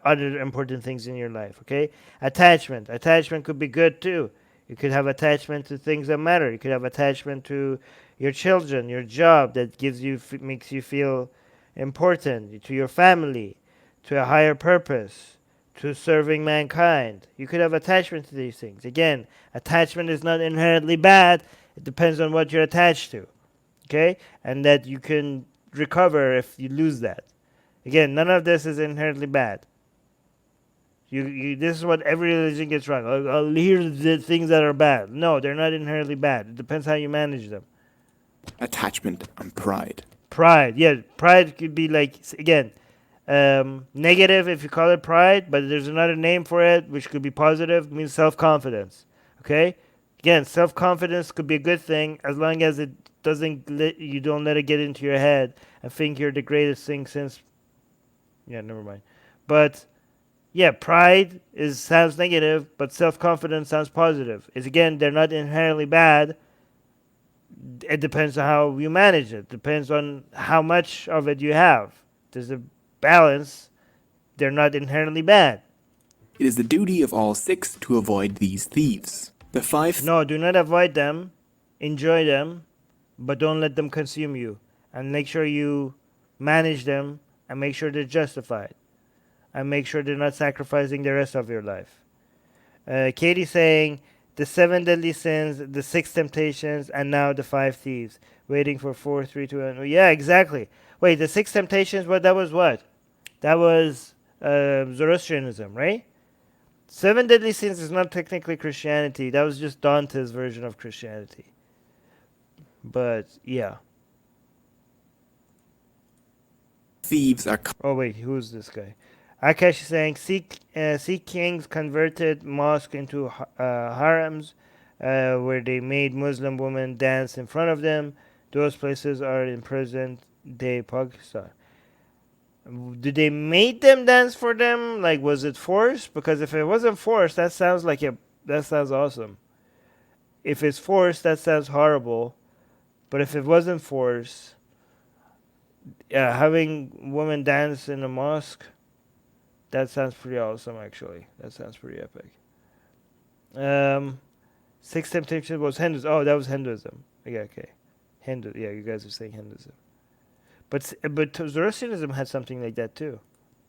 other important things in your life, okay? Attachment. Attachment could be good too. You could have attachment to things that matter. You could have attachment to your children, your job that makes you feel important, to your family, to a higher purpose, to serving mankind. You could have attachment to these things. Again, attachment is not inherently bad. It depends on what you're attached to, okay? And that you can recover if you lose that. Again, none of this is inherently bad. This is what every religion gets wrong. I'll hear the things that are bad. No, they're not inherently bad. It depends how you manage them. attachment, and pride. Pride, yeah, pride could be like, again, negative if you call it pride, but there's another name for it which could be positive. It means self-confidence. Okay, again, self-confidence could be a good thing as long as it doesn't you don't let it get into your head and think you're the greatest thing since. Yeah, never mind. But yeah, pride sounds negative, but self-confidence sounds positive. It's, again, they're not inherently bad. It depends on how you manage it. Depends on how much of it you have. There's a balance. They're not inherently bad. It is the duty of all Sikhs to avoid these thieves. The five No, do not avoid them. Enjoy them, but don't let them consume you. And make sure you manage them and make sure they're justified. And make sure they're not sacrificing the rest of your life. Katie saying, the 7 deadly sins, the 6 temptations, and now the 5 thieves. Waiting for 4, 3, 2, 1. Yeah, exactly. Wait, the 6 temptations, that was what? That was Zoroastrianism, right? 7 deadly sins is not technically Christianity. That was just Dante's version of Christianity. But, yeah. thieves are Oh, wait, who's this guy? Akash is saying, Sikh kings converted mosque into harems, where they made Muslim women dance in front of them. Those places are in present-day Pakistan. Did they make them dance for them? Like, was it forced? Because if it wasn't forced, that sounds awesome. If it's forced, that sounds horrible. But if it wasn't forced, having women dance in a mosque, that sounds pretty awesome, actually. That sounds pretty epic. 6 temptations was Hinduism. Oh, that was Hinduism. Okay. Yeah, you guys are saying Hinduism. But Zoroastrianism had something like that too.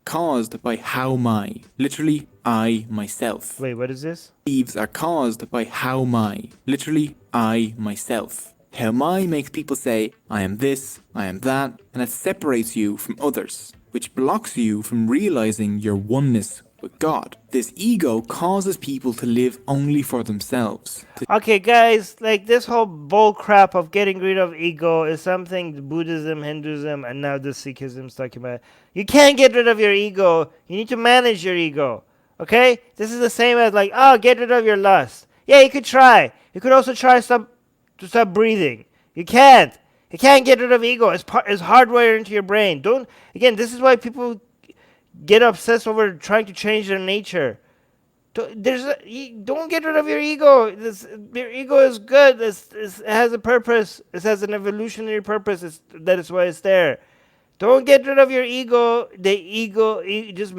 caused by how my, literally I myself. Wait, what is this? Thieves are caused by how my, literally I myself. How my makes people say, I am this, I am that, and it separates you from others, which blocks you from realizing your oneness with God. This ego causes people to live only for themselves. Okay, guys, like this whole bull crap of getting rid of ego is something Buddhism, Hinduism, and now the Sikhism is talking about. You can't get rid of your ego. You need to manage your ego. Okay? This is the same as like, get rid of your lust. Yeah, you could try. You could also try to stop breathing. You can't. You can't get rid of ego. It's hardwired into your brain. This is why people get obsessed over trying to change their nature. Don't get rid of your ego. Your ego is good. It has a purpose. It has an evolutionary purpose. That is why it's there. Don't get rid of your ego. The ego, just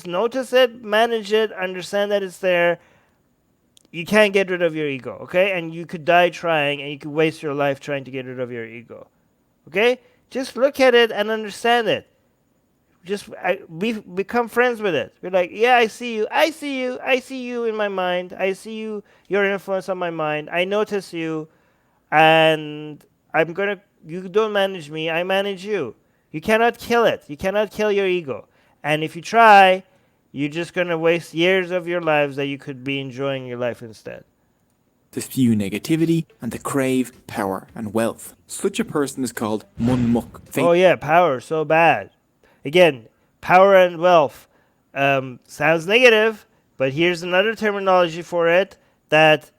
notice it, manage it, understand that it's there. You can't get rid of your ego, okay? And you could die trying, and you could waste your life trying to get rid of your ego, okay? Just look at it and understand it. Become friends with it. You're like, yeah, I see you in my mind. I see you, your influence on my mind. I notice you, and I'm gonna You don't manage me, I manage you. You cannot kill it. You cannot kill your ego. And if you try, you're just going to waste years of your lives that you could be enjoying your life instead. To spew negativity and to crave power and wealth. Such a person is called munmuk. Oh yeah, power, so bad. Again, power and wealth sounds negative, but here's another terminology for it that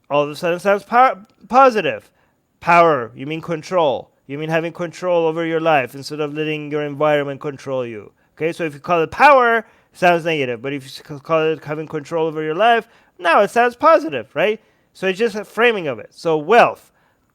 all of a sudden sounds positive. Power, you mean control. You mean having control over your life instead of letting your environment control you. Okay, so if you call it power, it sounds negative. But if you call it having control over your life, now it sounds positive, right? So it's just a framing of it. So wealth.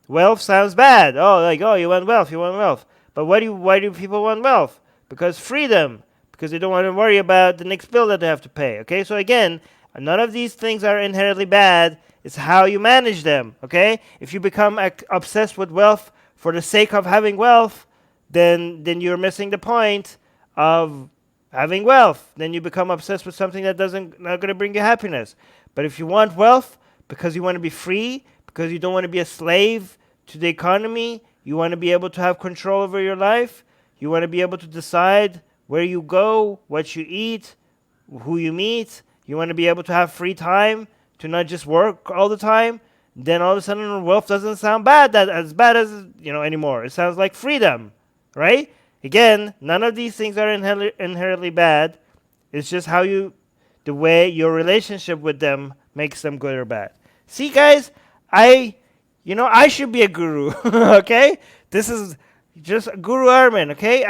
Wealth sounds bad. Oh, like, oh, you want wealth, you want wealth. But why do people want wealth? Because freedom. Because they don't want to worry about the next bill that they have to pay. Okay, so again, none of these things are inherently bad. It's how you manage them. Okay, if you become obsessed with wealth for the sake of having wealth, then you're missing the point of having wealth. Then you become obsessed with something that not going to bring you happiness. But if you want wealth because you want to be free, because you don't want to be a slave to the economy, you want to be able to have control over your life, you want to be able to decide where you go, what you eat, who you meet, you want to be able to have free time to not just work all the time, then all of a sudden wealth doesn't sound as bad as anymore. It sounds like freedom, right? Again, none of these things are inherently bad. It's just the way your relationship with them makes them good or bad. See, guys, I should be a guru, okay? This is just Guru Armin, okay?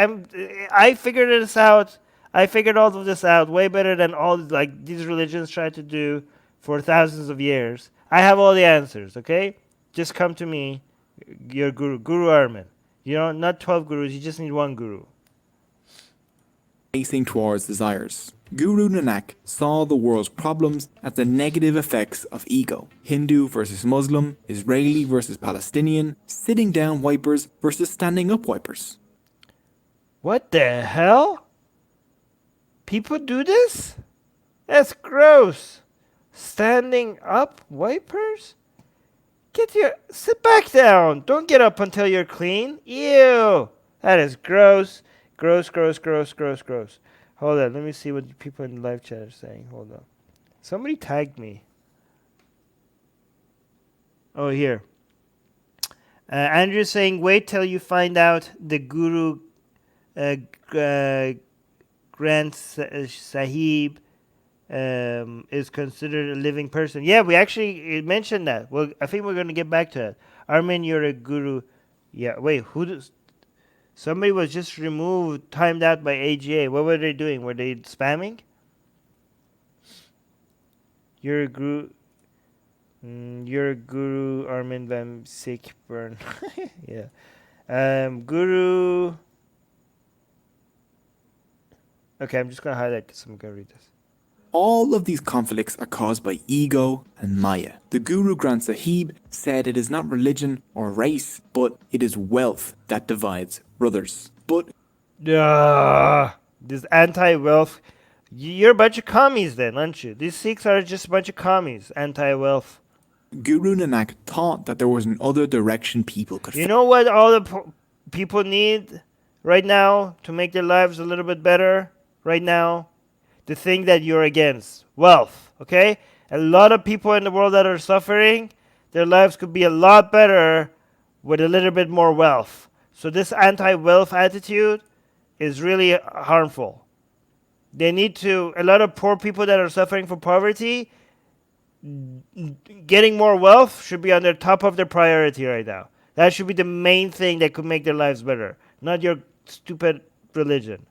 I figured this out. I figured all of this out way better than all these religions tried to do for thousands of years. I have all the answers, okay? Just come to me, your Guru Armin. Not 12 gurus, you just need one guru. Racing towards desires. Guru Nanak saw the world's problems as the negative effects of ego. Hindu versus Muslim, Israeli versus Palestinian, sitting down wipers versus standing up wipers. What the hell? People do this? That's gross. Standing up wipers? Sit back down. Don't get up until you're clean. Ew. That is gross. Gross, gross, gross, gross, gross. Hold on. Let me see what the people in the live chat are saying. Hold on. Somebody tagged me. Oh, here. Andrew's saying, wait till you find out the Guru Granth Sahib is considered a living person. Yeah, we actually mentioned that. Well, I think we're going to get back to that. Armin, you're a guru. Yeah, wait, somebody was just timed out by AGA. What were they doing? Were they spamming? You're a guru. You're a guru, Armin Van Sickburn. Yeah. Guru. Okay, I'm just going to highlight this. I'm going to read this. All of these conflicts are caused by ego and Maya. The Guru Granth Sahib said it is not religion or race, but it is wealth that divides brothers. But this anti-wealth, you're a bunch of commies then, aren't you? These Sikhs are just a bunch of commies, anti-wealth. Guru Nanak thought that there was an other direction people could You know what all the people need right now to make their lives a little bit better right now? The thing that you're against, wealth, okay? A lot of people in the world that are suffering, their lives could be a lot better with a little bit more wealth. So this anti-wealth attitude is really harmful. A lot of poor people that are suffering from poverty, getting more wealth should be on the top of their priority right now. That should be the main thing that could make their lives better, not your stupid religion.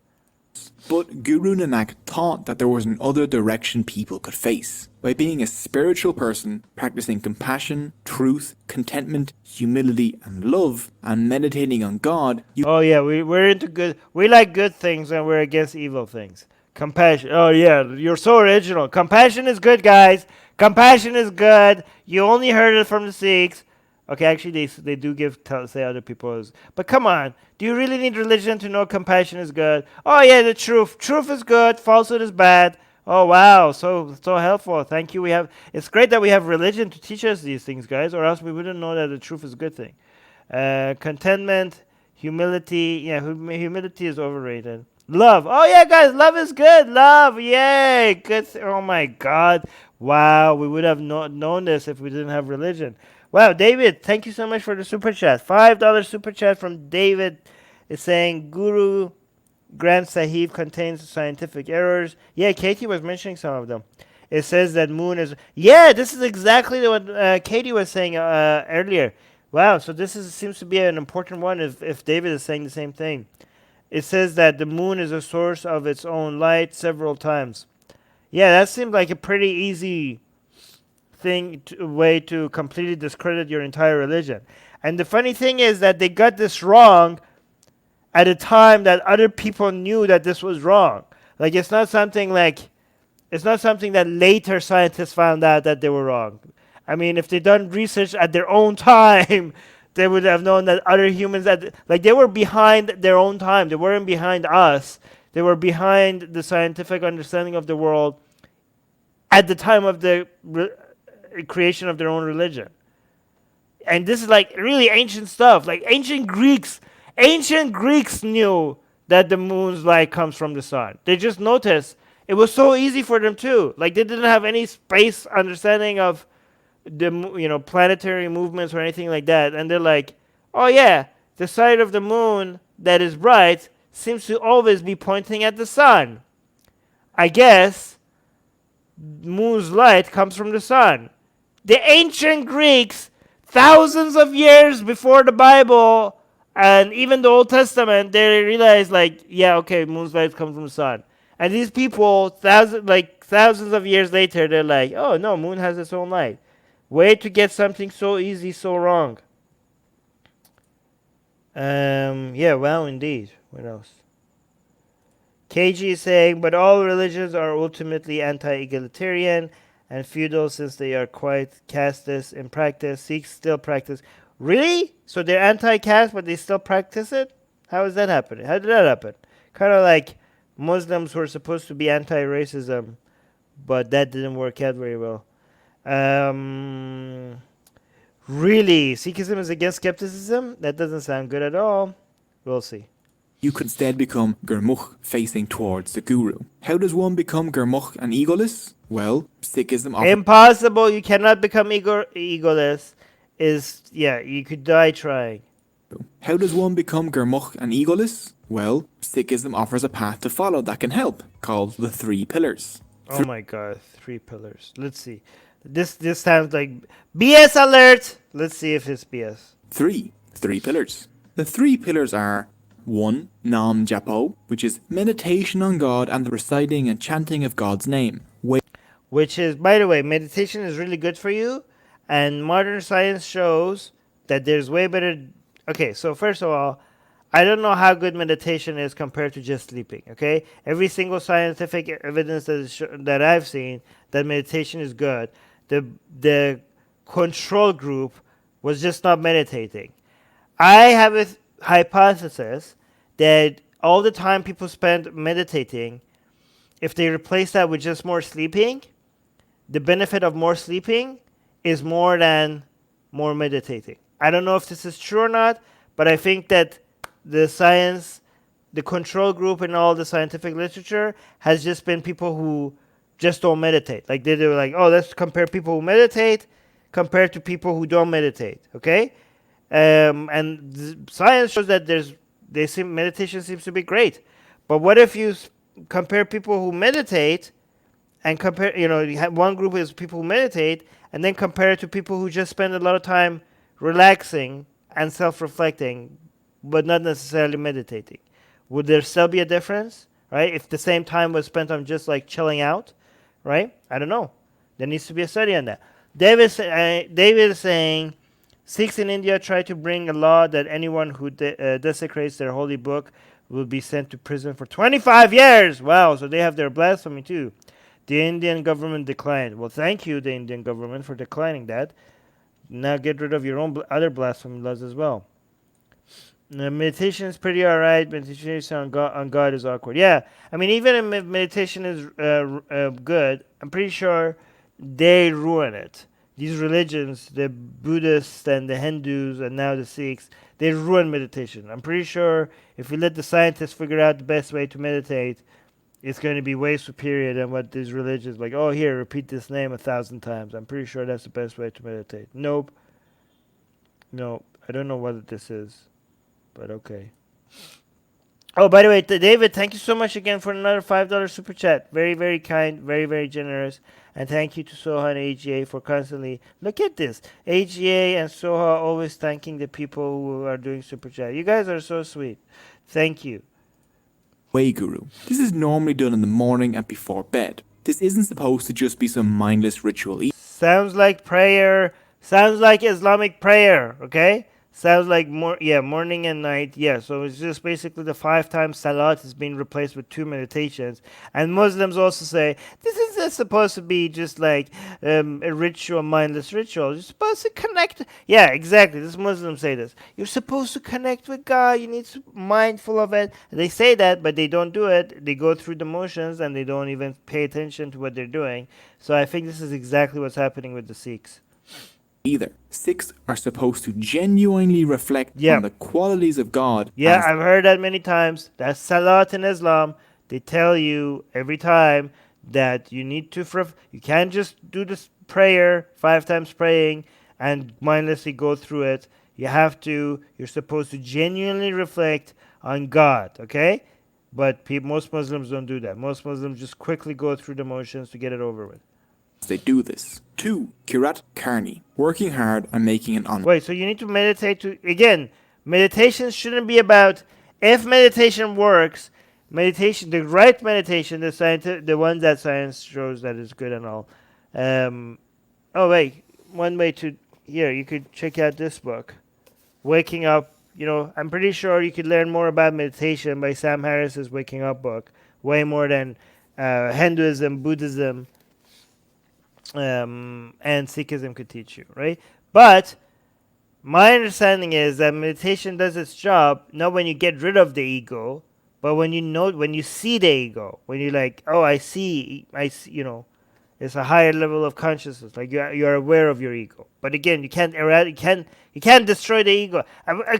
But Guru Nanak thought that there was an other direction people could face. By being a spiritual person, practicing compassion, truth, contentment, humility, and love, and meditating on God, we're into good. We like good things and we're against evil things. Compassion. Oh yeah, you're so original. Compassion is good, guys. Compassion is good. You only heard it from the Sikhs. Okay, actually, they do say other people but come on, do you really need religion to know compassion is good? Oh yeah, the truth. Truth is good. Falsehood is bad. Oh wow, so helpful. Thank you. It's great that we have religion to teach us these things, guys, or else we wouldn't know that the truth is a good thing. Contentment, humility. Yeah, humility is overrated. Love. Oh yeah, guys, love is good. Love, yay, good. Oh my God, wow. We would have known this if we didn't have religion. Wow, David, thank you so much for the super chat. $5 super chat from David is saying Guru Granth Sahib contains scientific errors. Yeah, Katie was mentioning some of them. It says that moon is. Yeah, this is exactly what Katie was saying earlier. Wow, so this seems to be an important one if David is saying the same thing. It says that the moon is a source of its own light several times. Yeah, that seemed like a pretty easy way to completely discredit your entire religion. And the funny thing is that they got this wrong at a time that other people knew that this was wrong. Like it's not something that later scientists found out that they were wrong. I mean, if they'd done research at their own time, they would have known that other humans they were behind their own time. They weren't behind us. They were behind the scientific understanding of the world at the time of the creation of their own religion. And this is like really ancient stuff. Like ancient Greeks knew that the moon's light comes from the sun. They just noticed it was so easy for them too. Like they didn't have any space understanding of the planetary movements or anything like that. And they're like, oh yeah, the side of the moon that is bright seems to always be pointing at the sun. I guess moon's light comes from the sun. The ancient Greeks, thousands of years before the Bible and even the Old Testament, they realized yeah, okay, moon's light comes from the sun. And these people, thousands of years later, they're like, oh no, moon has its own light. Way to get something so easy, so wrong. Yeah, well, indeed. What else? KG is saying, but all religions are ultimately anti-egalitarian and feudal since they are quite casteist in practice. Sikhs still practice. Really? So they're anti-caste, but they still practice it? How is that happening? How did that happen? Kind of like Muslims who are supposed to be anti-racism, but that didn't work out very well. Really? Sikhism is against skepticism? That doesn't sound good at all. We'll see. You could instead become Gurmukh, facing towards the Guru. How does one become Gurmukh and egoless? Well, Sikhism offers... Impossible. You cannot become egoless. You could die trying. How does one become Gurmukh and egoless? Well, Sikhism offers a path to follow that can help, called the 3 pillars. Oh my God, 3 pillars. Let's see. This sounds like BS alert. Let's see if it's BS. 3 pillars. The 3 pillars are 1. Nam Japo, which is meditation on God and the reciting and chanting of God's name. Which is, by the way, meditation is really good for you, and modern science shows that there's way better. Okay, so first of all, I don't know how good meditation is compared to just sleeping. Okay, every single scientific evidence that I've seen that meditation is good. The control group was just not meditating. I have a hypothesis that all the time people spend meditating, if they replace that with just more sleeping, the benefit of more sleeping is more than more meditating. I don't know if this is true or not, but I think that the science, the control group in all the scientific literature has just been people who just don't meditate. Like they were like, oh, let's compare people who meditate compared to people who don't meditate. Okay, and science shows that meditation seems to be great. But what if you compare people who meditate and compare, you have one group is people who meditate and then compare it to people who just spend a lot of time relaxing and self-reflecting, but not necessarily meditating? Would there still be a difference, right? If the same time was spent on just like chilling out, right? I don't know. There needs to be a study on that. David is saying, Sikhs in India try to bring a law that anyone who desecrates their holy book will be sent to prison for 25 years. Wow, so they have their blasphemy too. The Indian government declined. Well, thank you, the Indian government, for declining that. Now get rid of your own other blasphemy laws as well. Meditation is pretty alright. Meditation on God is awkward. Yeah, I mean, even if meditation is good, I'm pretty sure they ruin it. these religions, the Buddhists and the Hindus and now the Sikhs, they ruin meditation. I'm pretty sure if we let the scientists figure out the best way to meditate, it's going to be way superior than what these religions like. Oh, here, repeat this name 1,000 times. I'm pretty sure that's the best way to meditate. Nope. No, I don't know what this is, but okay. Oh, by the way, David, thank you so much again for another $5 super chat. Very, very kind, very, very generous. And thank you to Soha and AGA for constantly. Look at this. AGA and Soha always thanking the people who are doing super chat. You guys are so sweet. Thank you. Way Guru. This is normally done in the morning and before bed. This isn't supposed to just be some mindless ritual. Sounds like prayer. Sounds like Islamic prayer, okay? Sounds like morning and night. Yeah, so it's just basically the 5 times salat is being replaced with 2 meditations. And Muslims also say this is just supposed to be just like a ritual, mindless ritual. You're supposed to connect. Yeah, exactly. This Muslims say this. You're supposed to connect with God. You need to be mindful of it. They say that, but they don't do it. They go through the motions and they don't even pay attention to what they're doing. So I think this is exactly what's happening with the Sikhs. Either. Sikhs are supposed to genuinely reflect on the qualities of God. Yeah, I've heard that many times. That's Salat in Islam. They tell you every time that you need to, you can't just do this prayer, 5 times praying, and mindlessly go through it. You're supposed to genuinely reflect on God, okay? But most Muslims don't do that. Most Muslims just quickly go through the motions to get it over with. They do this. 2. Kirat Karni. Working hard and making an honest. Wait, so you need to meditate again, meditation shouldn't be about, if meditation works, the right meditation, the one that science shows that is good and all. One way you could check out this book, Waking Up. I'm pretty sure you could learn more about meditation by Sam Harris's Waking Up book, way more than Hinduism, Buddhism, and Sikhism could teach you, right? But my understanding is that meditation does its job not when you get rid of the ego, but when you see the ego, when you're like, oh, I see, it's a higher level of consciousness, like you're aware of your ego. But again, you can't destroy the ego.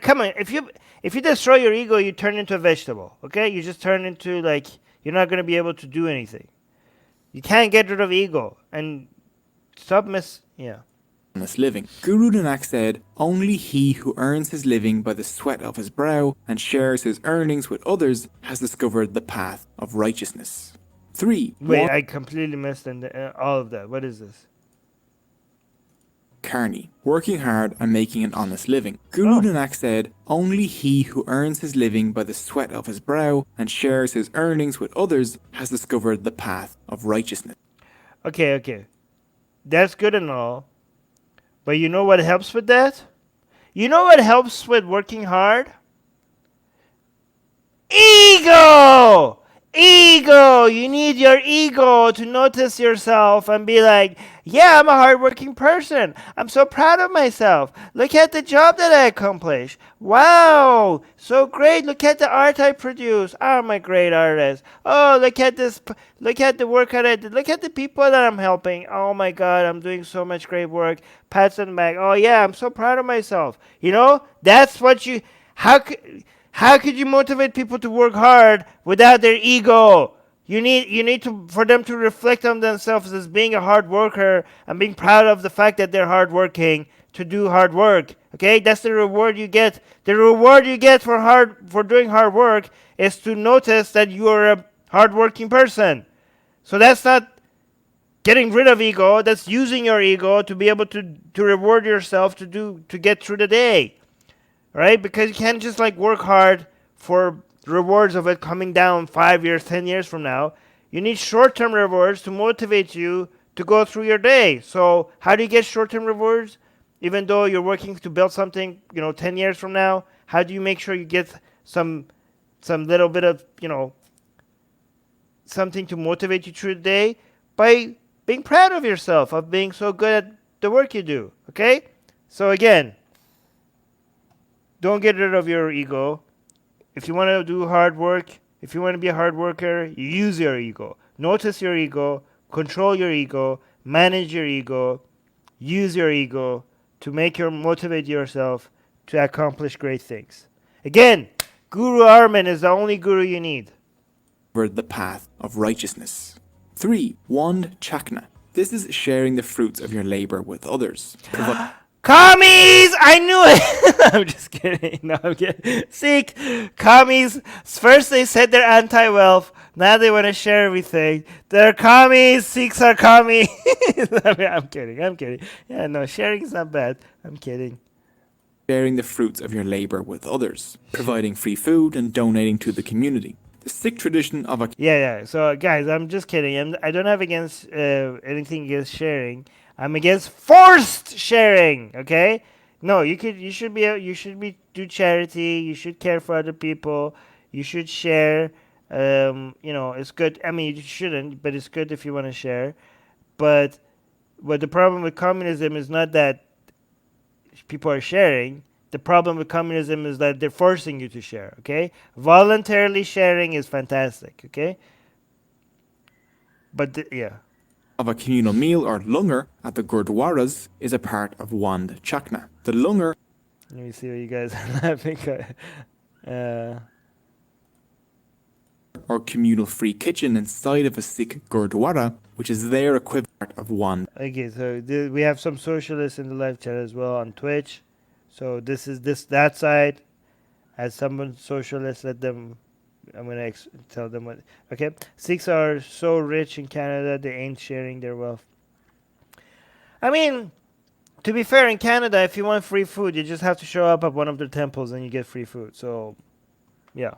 Come on, if you destroy your ego, you turn into a vegetable, okay? You just turn into you're not going to be able to do anything. You can't get rid of ego and honest living. Guru Nanak said, only he who earns his living by the sweat of his brow and shares his earnings with others has discovered the path of righteousness. 3. Wait, I completely missed all of that. What is this? Karni. Working hard and making an honest living. Guru Nanak said, only he who earns his living by the sweat of his brow and shares his earnings with others has discovered the path of righteousness. Okay. That's good and all. But you know what helps with that? You know what helps with working hard? Ego! Ego! You need your ego to notice yourself and be like, yeah, I'm a hardworking person. I'm so proud of myself. Look at the job that I accomplished. Wow, so great. Look at the art I produce. I'm a great artist. Oh, look at this. Look at the work that I did. Look at the people that I'm helping. Oh my God, I'm doing so much great work. Pats on the back. Oh yeah, I'm so proud of myself. That's what you... How could you motivate people to work hard without their ego? You need for them to reflect on themselves as being a hard worker and being proud of the fact that they're hardworking to do hard work. Okay, that's the reward you get. The reward you get for doing hard work is to notice that you are a hardworking person. So that's not getting rid of ego. That's using your ego to be able to reward yourself to get through the day. Right? Because you can't just work hard for rewards of it coming down 5 years, 10 years from now. You need short-term rewards to motivate you to go through your day. So how do you get short-term rewards? Even though you're working to build something, 10 years from now, how do you make sure you get some little bit of, something to motivate you through the day? By being proud of yourself, of being so good at the work you do. Okay? So again, don't get rid of your ego. If you want to do hard work, if you want to be a hard worker, you use your ego. Notice your ego, control your ego, manage your ego. use your ego to motivate yourself to accomplish great things. Again, Guru Armin is the only guru you need. The path of righteousness. 3. Wand Chakna. This is sharing the fruits of your labor with others. Commies! I knew it! I'm just kidding. No, I'm kidding. Sikh, commies. First they said they're anti-wealth. Now they want to share everything. They're commies. Sikhs are commies. I'm kidding. Yeah, no, sharing is not bad. I'm kidding. Sharing the fruits of your labor with others. Providing free food and donating to the community. The Sikh tradition of a... Yeah. So, guys, I'm just kidding. I don't have anything against sharing. I'm against forced sharing. Okay? No, you should do charity. You should care for other people. You should share. It's good. I mean, you shouldn't, but it's good if you want to share. But the problem with communism is not that people are sharing. The problem with communism is that they're forcing you to share, okay? Voluntarily sharing is fantastic, okay? But, yeah. Of a communal meal or langar at the Gurdwaras is a part of Wand Chakna. The langar... Let me see what you guys are laughing at. Or communal free kitchen inside of a Sikh Gurdwara, which is their equivalent of Wand. Okay, so we have some socialists in the live chat as well on Twitch. So this is that side. As someone socialist, let them. I'm gonna tell them what. Okay, Sikhs are so rich in Canada, they ain't sharing their wealth. I mean, to be fair, in Canada, if you want free food, you just have to show up at one of their temples and you get free food. So, yeah.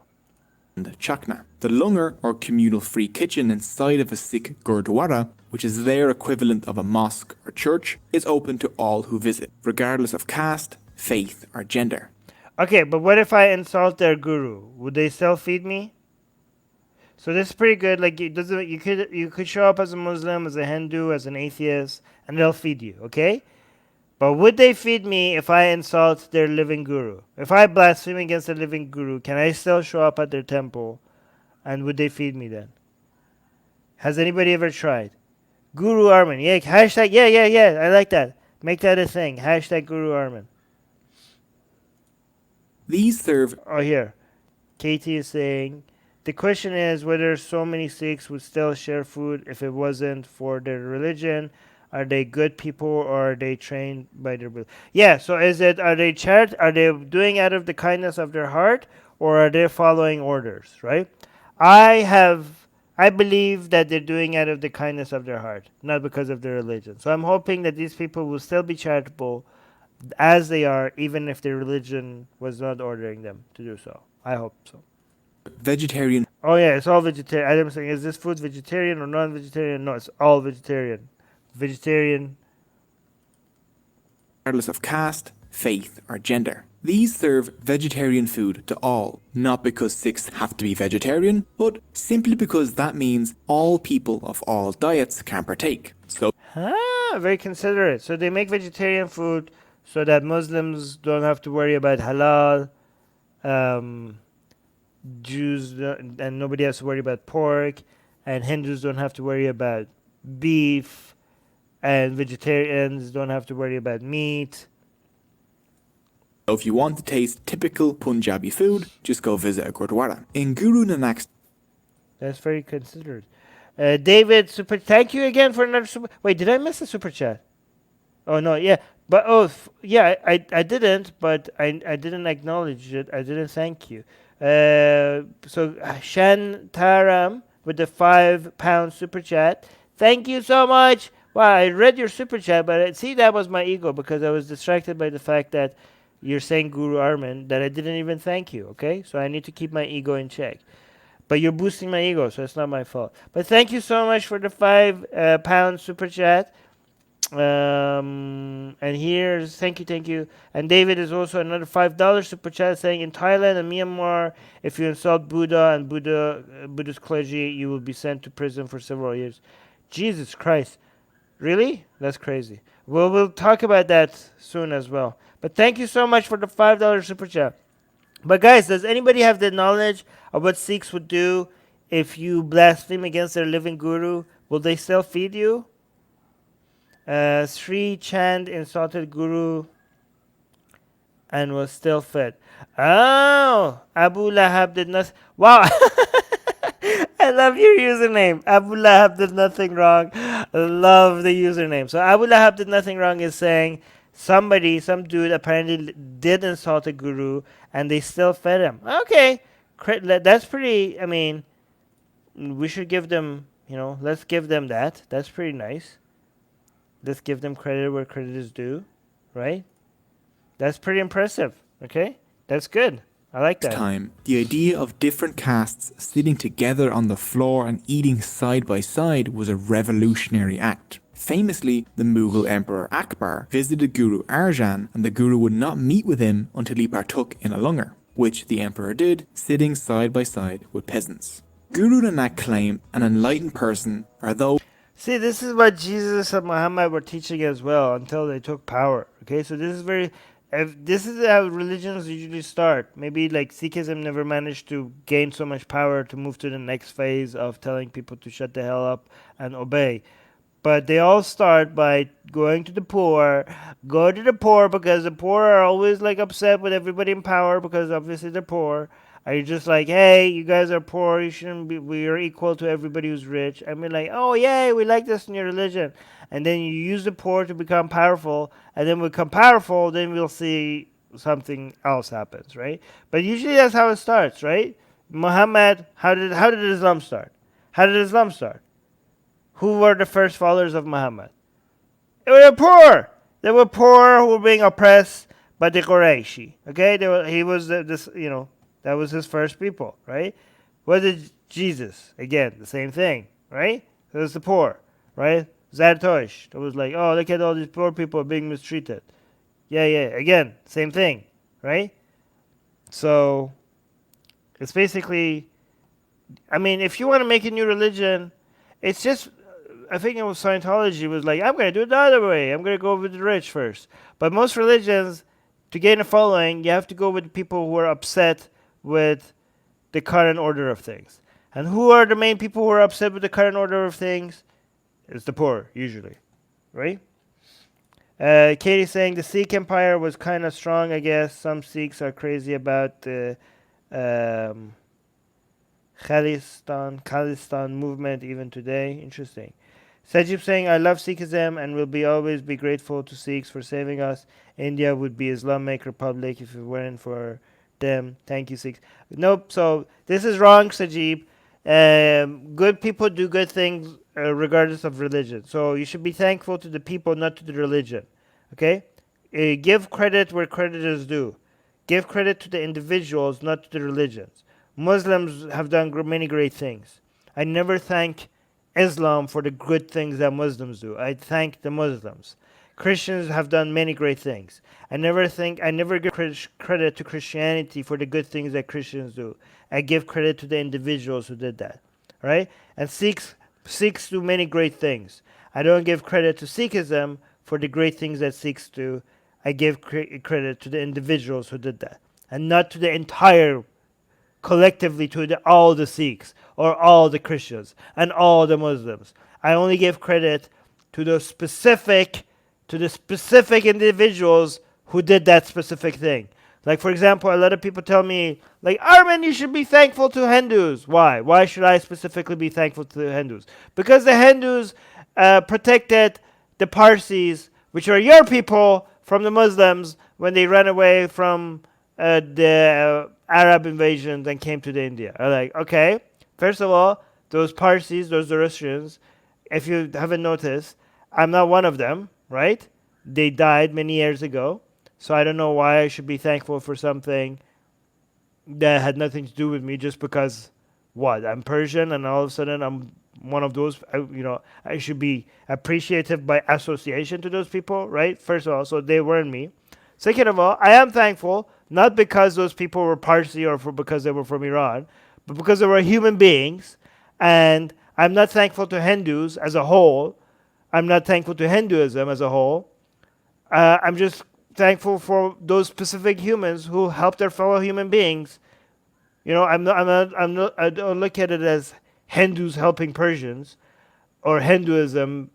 Chakna. The langar or communal free kitchen inside of a Sikh Gurdwara, which is their equivalent of a mosque or church, is open to all who visit, regardless of caste, faith, or gender. Okay, but what if I insult their guru? Would they still feed me? So this is pretty good. Like you could show up as a Muslim, as a Hindu, as an atheist, and they'll feed you. Okay. But would they feed me if I insult their living guru? If I blaspheme against the living guru, can I still show up at their temple? And would they feed me then? Has anybody ever tried? Guru Armin. Yeah, hashtag, yeah. I like that. Make that a thing. Hashtag Guru Armin. These serve... Oh, here. Katie is saying, the question is whether so many Sikhs would still share food if it wasn't for their religion. Are they good people or are they trained by their belief? Yeah, so are they doing out of the kindness of their heart or are they following orders, right? I believe that they're doing out of the kindness of their heart, not because of their religion. So I'm hoping that these people will still be charitable as they are, even if their religion was not ordering them to do so. I hope so. Vegetarian. Oh yeah, it's all vegetarian. Adam's saying, is this food vegetarian or non-vegetarian? No, it's all vegetarian. Vegetarian. Regardless of caste, faith, or gender. These serve vegetarian food to all, not because Sikhs have to be vegetarian, but simply because that means all people of all diets can partake. So, very considerate. So they make vegetarian food so that Muslims don't have to worry about halal, Jews and nobody has to worry about pork, and Hindus don't have to worry about beef, and vegetarians don't have to worry about meat. if you want to taste typical Punjabi food, just go visit a Gurdwara. In Guru Nanak's... That's very considerate. David, thank you again for another super... Wait, did I miss a super chat? Oh, no, yeah. But, I didn't, but I didn't acknowledge it. I didn't thank you. So, Shantaram with the £5 super chat. Thank you so much. Wow, I read your super chat, but see, that was my ego because I was distracted by the fact that you're saying Guru Armin that I didn't even thank you, okay? So I need to keep my ego in check. But you're boosting my ego, so it's not my fault. But thank you so much for the £5 super chat. And here's thank you. And David is also another $5 super chat saying in Thailand and Myanmar, if you insult Buddha and Buddhist clergy, you will be sent to prison for several years. Jesus Christ. Really? That's crazy. Well, we'll talk about that soon as well. But thank you so much for the $5 super chat. But guys, does anybody have the knowledge of what Sikhs would do if you blaspheme against their living guru? Will they still feed you? Sri Chand insulted Guru and was still fit. Oh, Abu Lahab did not. Wow. I love your username. Abu Lahab did nothing wrong. Love the username. So Abu Lahab did nothing wrong is saying somebody, some dude apparently did insult a guru and they still fed him. Okay. That's pretty, I mean, we should give them, let's give them that. That's pretty nice. Let's give them credit where credit is due, right? That's pretty impressive. Okay? That's good. I like that. time, the idea of different castes sitting together on the floor and eating side by side was a revolutionary act. Famously, the Mughal Emperor Akbar visited Guru Arjan and the Guru would not meet with him until he partook in a langar, which the Emperor did, sitting side by side with peasants. Guru Nanak claimed an enlightened person are those. See, this is what Jesus and Muhammad were teaching as well until they took power. Okay, so this is how religions usually start. Maybe like Sikhism never managed to gain so much power to move to the next phase of telling people to shut the hell up and obey. But they all start by going to the poor. Go to the poor because the poor are always like upset with everybody in power because obviously they're poor. Are you just like, hey, you guys are poor, you shouldn't be, we are equal to everybody who's rich? I mean, like, oh, yay, we like this in your religion. And then you use the poor to become powerful, and then we become powerful, then we'll see something else happens, right? But usually that's how it starts, right? Muhammad, how did Islam start? How did Islam start? Who were the first followers of Muhammad? They were the poor. They were poor who were being oppressed by the Qurayshi. Okay, he was that was his first people, right? What did Jesus? Again, the same thing, right? It was the poor, right? Zarathustra. It was like, oh, look at all these poor people being mistreated. Yeah. Again, same thing, right? So it's basically, I mean, if you want to make a new religion, it's just, I think it was Scientology was like, I'm going to do it the other way. I'm going to go with the rich first. But most religions, to gain a following, you have to go with people who are upset with the current order of things. And who are the main people who are upset with the current order of things? It's the poor, usually, right? Katie's saying the Sikh empire was kind of strong, I guess. Some Sikhs are crazy about the Khalistan movement even today. Interesting. Sajib saying, I love Sikhism and will always be grateful to Sikhs for saving us. India would be Islamic Republic if it weren't for them. Thank you, Sikhs. Nope. So this is wrong, Sajib. Good people do good things regardless of religion. So you should be thankful to the people, not to the religion. Okay? Give credit where credit is due. Give credit to the individuals, not to the religions. Muslims have done many great things. I never thank Islam for the good things that Muslims do. I thank the Muslims. Christians have done many great things. I never give credit to Christianity for the good things that Christians do. I give credit to the individuals who did that, right? And Sikhs do many great things. I don't give credit to Sikhism for the great things that Sikhs do. I give credit to the individuals who did that, and not to the entire, collectively to all the Sikhs or all the Christians and all the Muslims. I only give credit to the specific individuals who did that specific thing. Like, for example, a lot of people tell me, like, Armin, you should be thankful to Hindus. Why? Why should I specifically be thankful to the Hindus? Because the Hindus protected the Parsis, which are your people, from the Muslims when they ran away from the Arab invasions and came to the India. I'm like, okay, first of all, those Parsis, those Zoroastrians, if you haven't noticed, I'm not one of them, right? They died many years ago. So I don't know why I should be thankful for something that had nothing to do with me just because, what, I'm Persian and all of a sudden I'm one of those, I should be appreciative by association to those people, right? First of all, so they weren't me. Second of all, I am thankful, not because those people were Parsi or because they were from Iran, but because they were human beings. And I'm not thankful to Hindus as a whole. I'm not thankful to Hinduism as a whole. I'm just thankful for those specific humans who help their fellow human beings. I don't look at it as Hindus helping Persians or Hinduism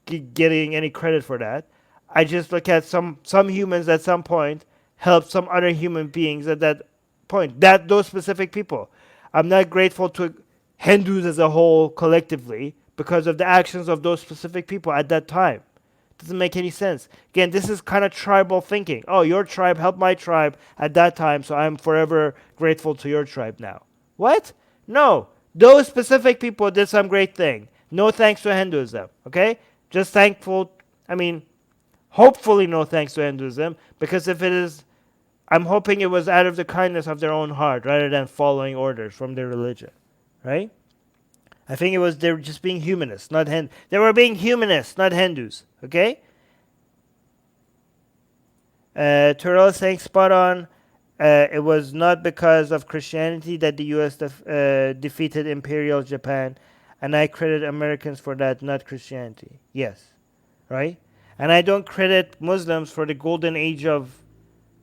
getting any credit for that. I just look at some humans at some point helped some other human beings at that point. That those specific people. I'm not grateful to Hindus as a whole collectively because of the actions of those specific people at that time. Doesn't make any sense. Again, this is kind of tribal thinking. Oh, your tribe helped my tribe at that time, so I'm forever grateful to your tribe now. What? No. Those specific people did some great thing. No thanks to Hinduism. Okay? Just thankful. I mean, hopefully no thanks to Hinduism, because if it is, I'm hoping it was out of the kindness of their own heart rather than following orders from their religion. Right? I think it was they were just being humanists, not They were being humanists, not Hindus. Okay? Terrell saying spot on. It was not because of Christianity that the U.S. defeated Imperial Japan, and I credit Americans for that, not Christianity. Yes, right? And I don't credit Muslims for the golden age that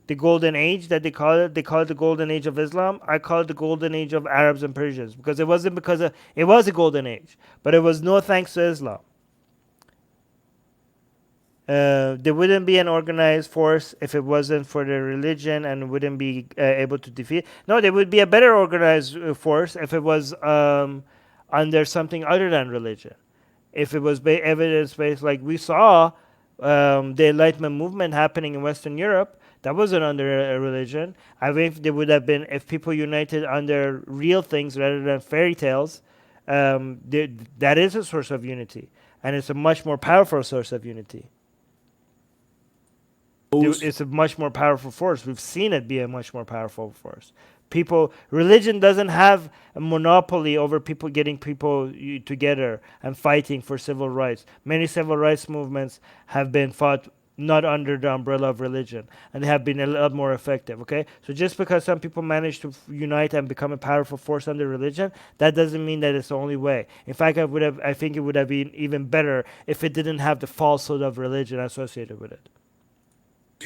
they call it. They call it the golden age of Islam. I call it the golden age of Arabs and Persians because it wasn't because of, it was a golden age, but it was no thanks to Islam. There wouldn't be an organized force if it wasn't for the religion and wouldn't be able to defeat. No, there would be a better organized force if it was under something other than religion. If it was evidence-based, like we saw the Enlightenment movement happening in Western Europe, that wasn't under a religion. I think there would have been, if people united under real things rather than fairy tales, that is a source of unity. And it's a much more powerful source of unity. It's a much more powerful force. We've seen it be a much more powerful force. Religion doesn't have a monopoly over people getting people together and fighting for civil rights. Many civil rights movements have been fought not under the umbrella of religion, and they have been a lot more effective. Okay, so just because some people manage to unite and become a powerful force under religion, that doesn't mean that it's the only way. In fact, I think it would have been even better if it didn't have the falsehood of religion associated with it.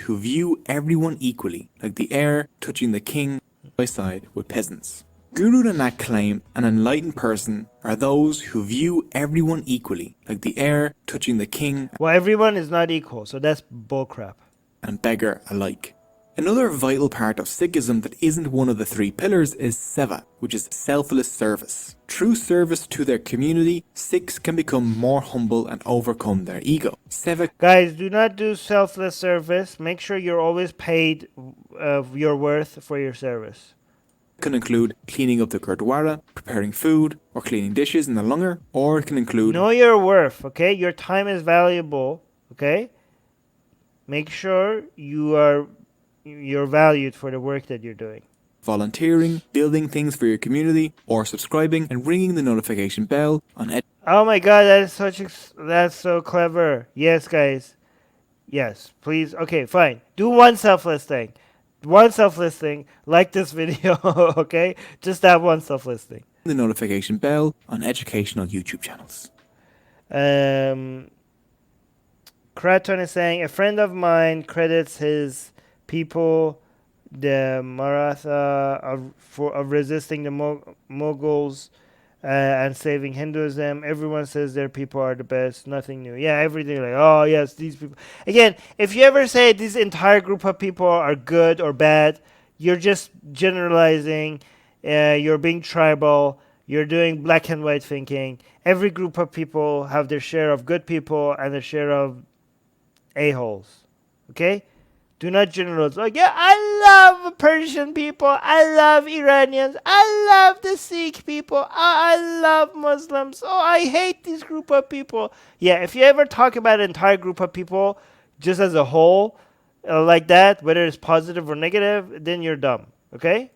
Who view everyone equally, like the heir touching the king by side with peasants. Guru Nanak claimed an enlightened person are those who view everyone equally, like the heir touching the king. Well, everyone is not equal, so that's bullcrap. And beggar alike. Another vital part of Sikhism that isn't one of the three pillars is seva, which is selfless service. Through service to their community, Sikhs can become more humble and overcome their ego. Seva. Guys, do not do selfless service. Make sure you're always paid your worth for your service. Can include cleaning up the Gurdwara, preparing food, or cleaning dishes in the langar, or it can include... Know your worth, okay? Your time is valuable, okay? Make sure you're valued for the work that you're doing. Volunteering, building things for your community, or subscribing and ringing the notification bell on Oh my god, that's so clever. Yes, guys. Yes, please. Okay, fine. Do one selfless thing. One selfless thing, like this video, okay? Just that one selfless thing. The notification bell on educational YouTube channels. Kraton is saying, a friend of mine credits his people, the Maratha, of resisting the Mughals and saving Hinduism. Everyone says their people are the best. Nothing new. Yeah, everything like, oh yes, these people. Again, if you ever say this entire group of people are good or bad, you're just generalizing. You're being tribal. You're doing black and white thinking. Every group of people have their share of good people and their share of a-holes. Okay? Do not generalize. Like, yeah, I love Persian people. I love Iranians. I love the Sikh people. I love Muslims. Oh, I hate this group of people. Yeah, if you ever talk about an entire group of people just as a whole, like that, whether it's positive or negative, then you're dumb. Okay?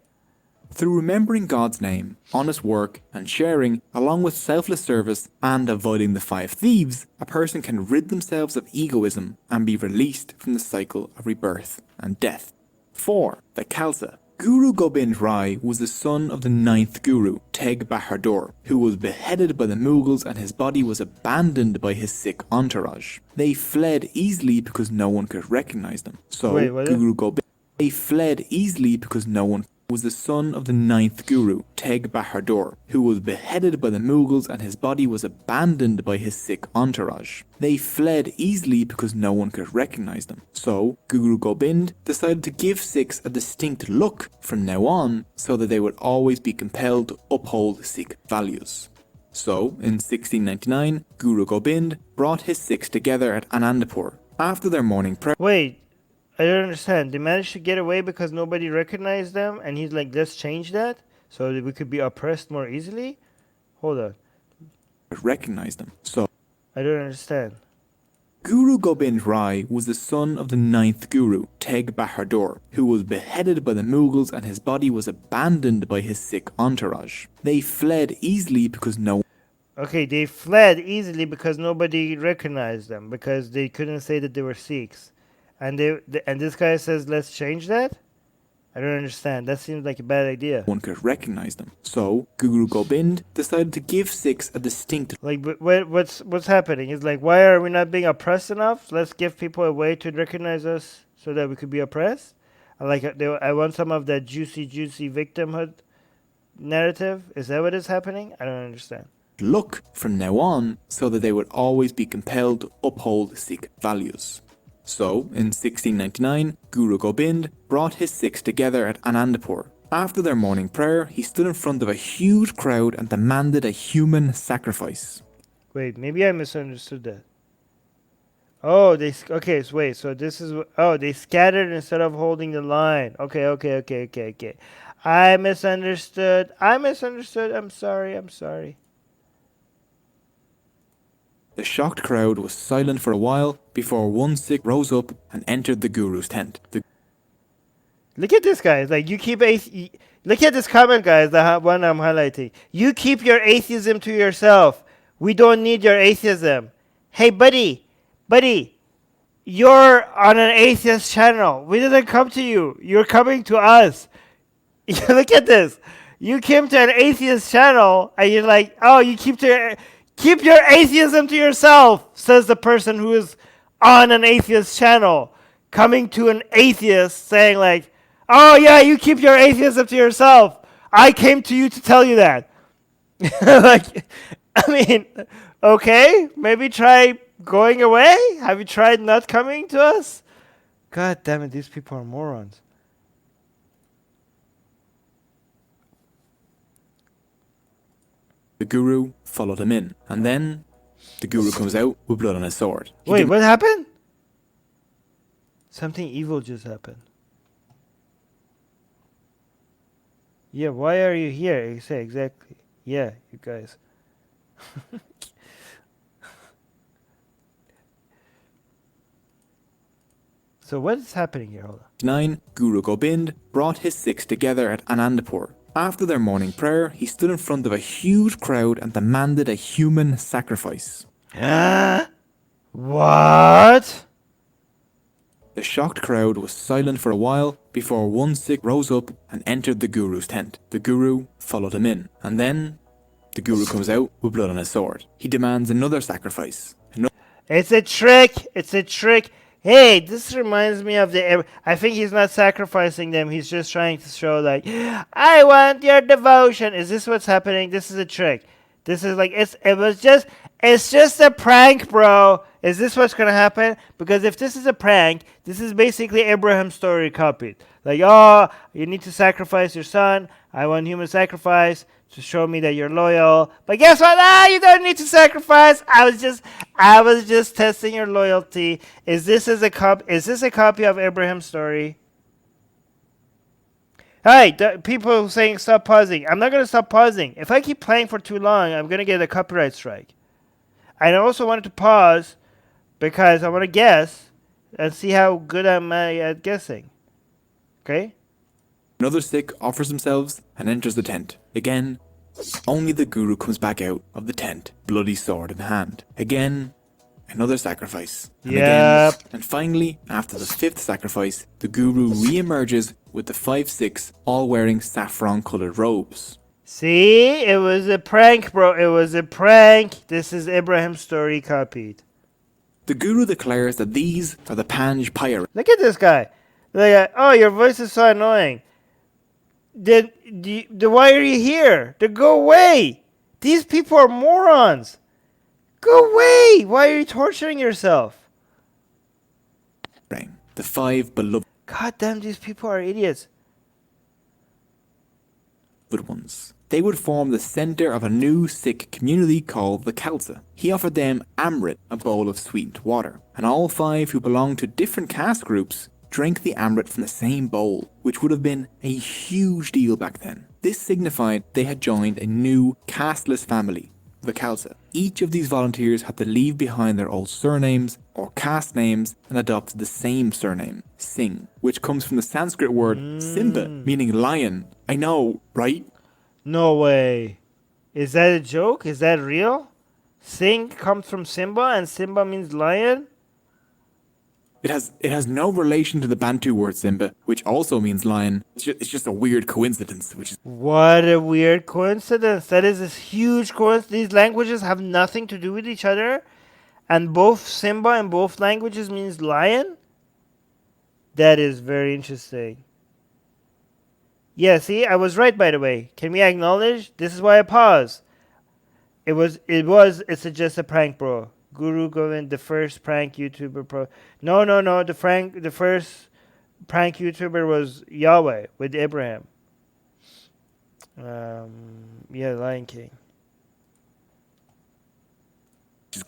Through remembering God's name, honest work, and sharing, along with selfless service and avoiding the 5 thieves, a person can rid themselves of egoism and be released from the cycle of rebirth and death. 4. The Khalsa. Guru Gobind Rai was the son of the 9th Guru, Teg Bahadur, who was beheaded by the Mughals and his body was abandoned by his Sikh entourage. They fled easily because no one could recognize them. So, Guru Gobind, they fled easily because no one was the son of the ninth Guru, Teg Bahadur, who was beheaded by the Mughals and his body was abandoned by his Sikh entourage. They fled easily because no one could recognize them. So, Guru Gobind decided to give Sikhs a distinct look from now on so that they would always be compelled to uphold Sikh values. So, in 1699, Guru Gobind brought his Sikhs together at Anandapur. After their morning prayer, Wait, I don't understand. They managed to get away because nobody recognized them, and he's like, let's change that so that we could be oppressed more easily? Hold on. recognized them. So, I don't understand. Guru Gobind Rai was the son of the ninth Guru, Teg Bahadur, who was beheaded by the Mughals and his body was abandoned by his Sikh entourage. They fled easily because no Okay, they fled easily because nobody recognized them, because they couldn't say that they were Sikhs. And and this guy says, let's change that? I don't understand. That seems like a bad idea. one could recognize them. So, Guru Gobind decided to give Sikhs a distinct Like, but what's happening? It's like, why are we not being oppressed enough? Let's give people a way to recognize us so that we could be oppressed. I want some of that juicy victimhood narrative. Is that what is happening? I don't understand. look from now on so that they would always be compelled to uphold Sikh values. So, in 1699, Guru Gobind brought his Sikhs together at Anandapur. After their morning prayer, he stood in front of a huge crowd and demanded a human sacrifice. Wait, maybe I misunderstood that. Oh, okay. So wait, so this is they scattered instead of holding the line. Okay. I misunderstood. I'm sorry. The shocked crowd was silent for a while before one Sikh rose up and entered the Guru's tent. Look at this, guys. Like, look at this comment, guys. The one I'm highlighting. You keep your atheism to yourself. We don't need your atheism. Hey, buddy, you're on an atheist channel. We didn't come to you. You're coming to us. Look at this. You came to an atheist channel, and you're like, oh, you keep your atheism to yourself, says the person who is on an atheist channel, coming to an atheist saying like, oh yeah, you keep your atheism to yourself. I came to you to tell you that. Like, I mean, okay, maybe try going away. Have you tried not coming to us? God damn it, these people are morons. The Guru followed him in, and then the Guru comes out with blood on his sword. Wait, what happened? Something evil just happened. Yeah, why are you here? You say exactly. Yeah, you guys. So what is happening here? Hold on. 9. Guru Gobind brought his Sikhs together at Anandapur. After their morning prayer, he stood in front of a huge crowd and demanded a human sacrifice. What? The shocked crowd was silent for a while before one Sikh rose up and entered the Guru's tent. The Guru followed him in, and then the Guru comes out with blood on his sword. He demands another sacrifice. It's a trick. Hey, this reminds me of I think he's not sacrificing them. He's just trying to show like, I want your devotion. Is this what's happening? This is a trick. This is like, it's just a prank, bro. Is this what's going to happen? Because if this is a prank, this is basically Abraham's story copied. Like, oh, you need to sacrifice your son. I want human sacrifice to show me that you're loyal. But guess what? You don't need to sacrifice. I was just testing your loyalty. Is this a copy of Abraham's story? Hi, people saying stop pausing. I'm not going to stop pausing. If I keep playing for too long, I'm going to get a copyright strike. And I also wanted to pause because I want to guess and see how good am I at guessing. Okay? Another Sikh offers themselves and enters the tent. Again, only the Guru comes back out of the tent, bloody sword in hand. Again, another sacrifice. And again, and finally, after the 5th sacrifice, the Guru re-emerges with the 5 Sikhs all wearing saffron-coloured robes. See? It was a prank, bro. It was a prank. This is Abraham's story copied. The Guru declares that these are the Panj pirates. Look at this guy. Like, oh, your voice is so annoying. then why are you here? Then go away. These people are morons. Go away. Why are you torturing yourself? The five beloved God damn, these people are idiots. ones. They would form the center of a new Sikh community called the Khalsa. He offered them Amrit, a bowl of sweetened water, and all five who belonged to different caste groups drank the Amrit from the same bowl, which would have been a huge deal back then. This signified they had joined a new casteless family, the Khalsa. Each of these volunteers had to leave behind their old surnames or caste names and adopt the same surname, Singh, which comes from the Sanskrit word Simba, meaning lion. I know, right? No way. Is that a joke? Is that real? Singh comes from Simba and Simba means lion? It has no relation to the Bantu word Simba, which also means lion. It's just a weird coincidence, which is What a weird coincidence. That is a huge coincidence. These languages have nothing to do with each other. And both Simba in both languages means lion? That is very interesting. Yeah, see, I was right, by the way. Can we acknowledge? This is why I paused. It's just a prank, bro. Guru Gobind, the first prank YouTuber pro. No. The first prank YouTuber was Yahweh with Abraham. Yeah, Lion King.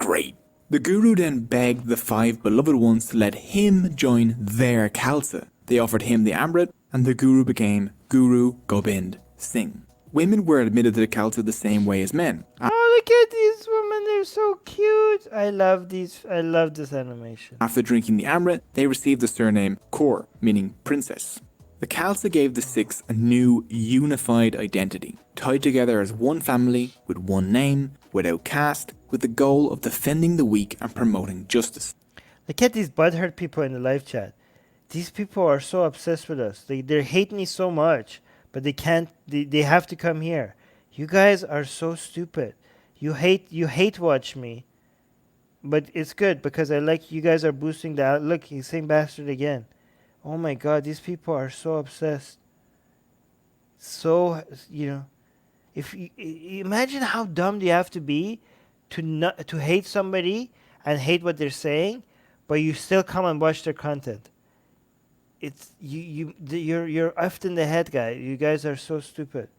great. The Guru then begged the five beloved ones to let him join their Khalsa. They offered him the Amrit, and the Guru became Guru Gobind Singh. Women were admitted to the Khalsa the same way as men. Oh, look at these women. They're so cute. I love this animation. After drinking the Amrit, they received the surname Kaur, meaning princess. The Khalsa gave the Sikhs a new, unified identity, tied together as one family, with one name, without caste, with the goal of defending the weak and promoting justice. Look at these butthurt people in the live chat. These people are so obsessed with us. They hate me so much, but they can't. They have to come here. You guys are so stupid. You hate watch me, but it's good because I like you guys are boosting the. Look, he's saying bastard again. Oh my God, these people are so obsessed. So if you imagine how dumb you have to be to hate somebody and hate what they're saying, but you still come and watch their content. It's you're effed in the head, guy. You guys are so stupid.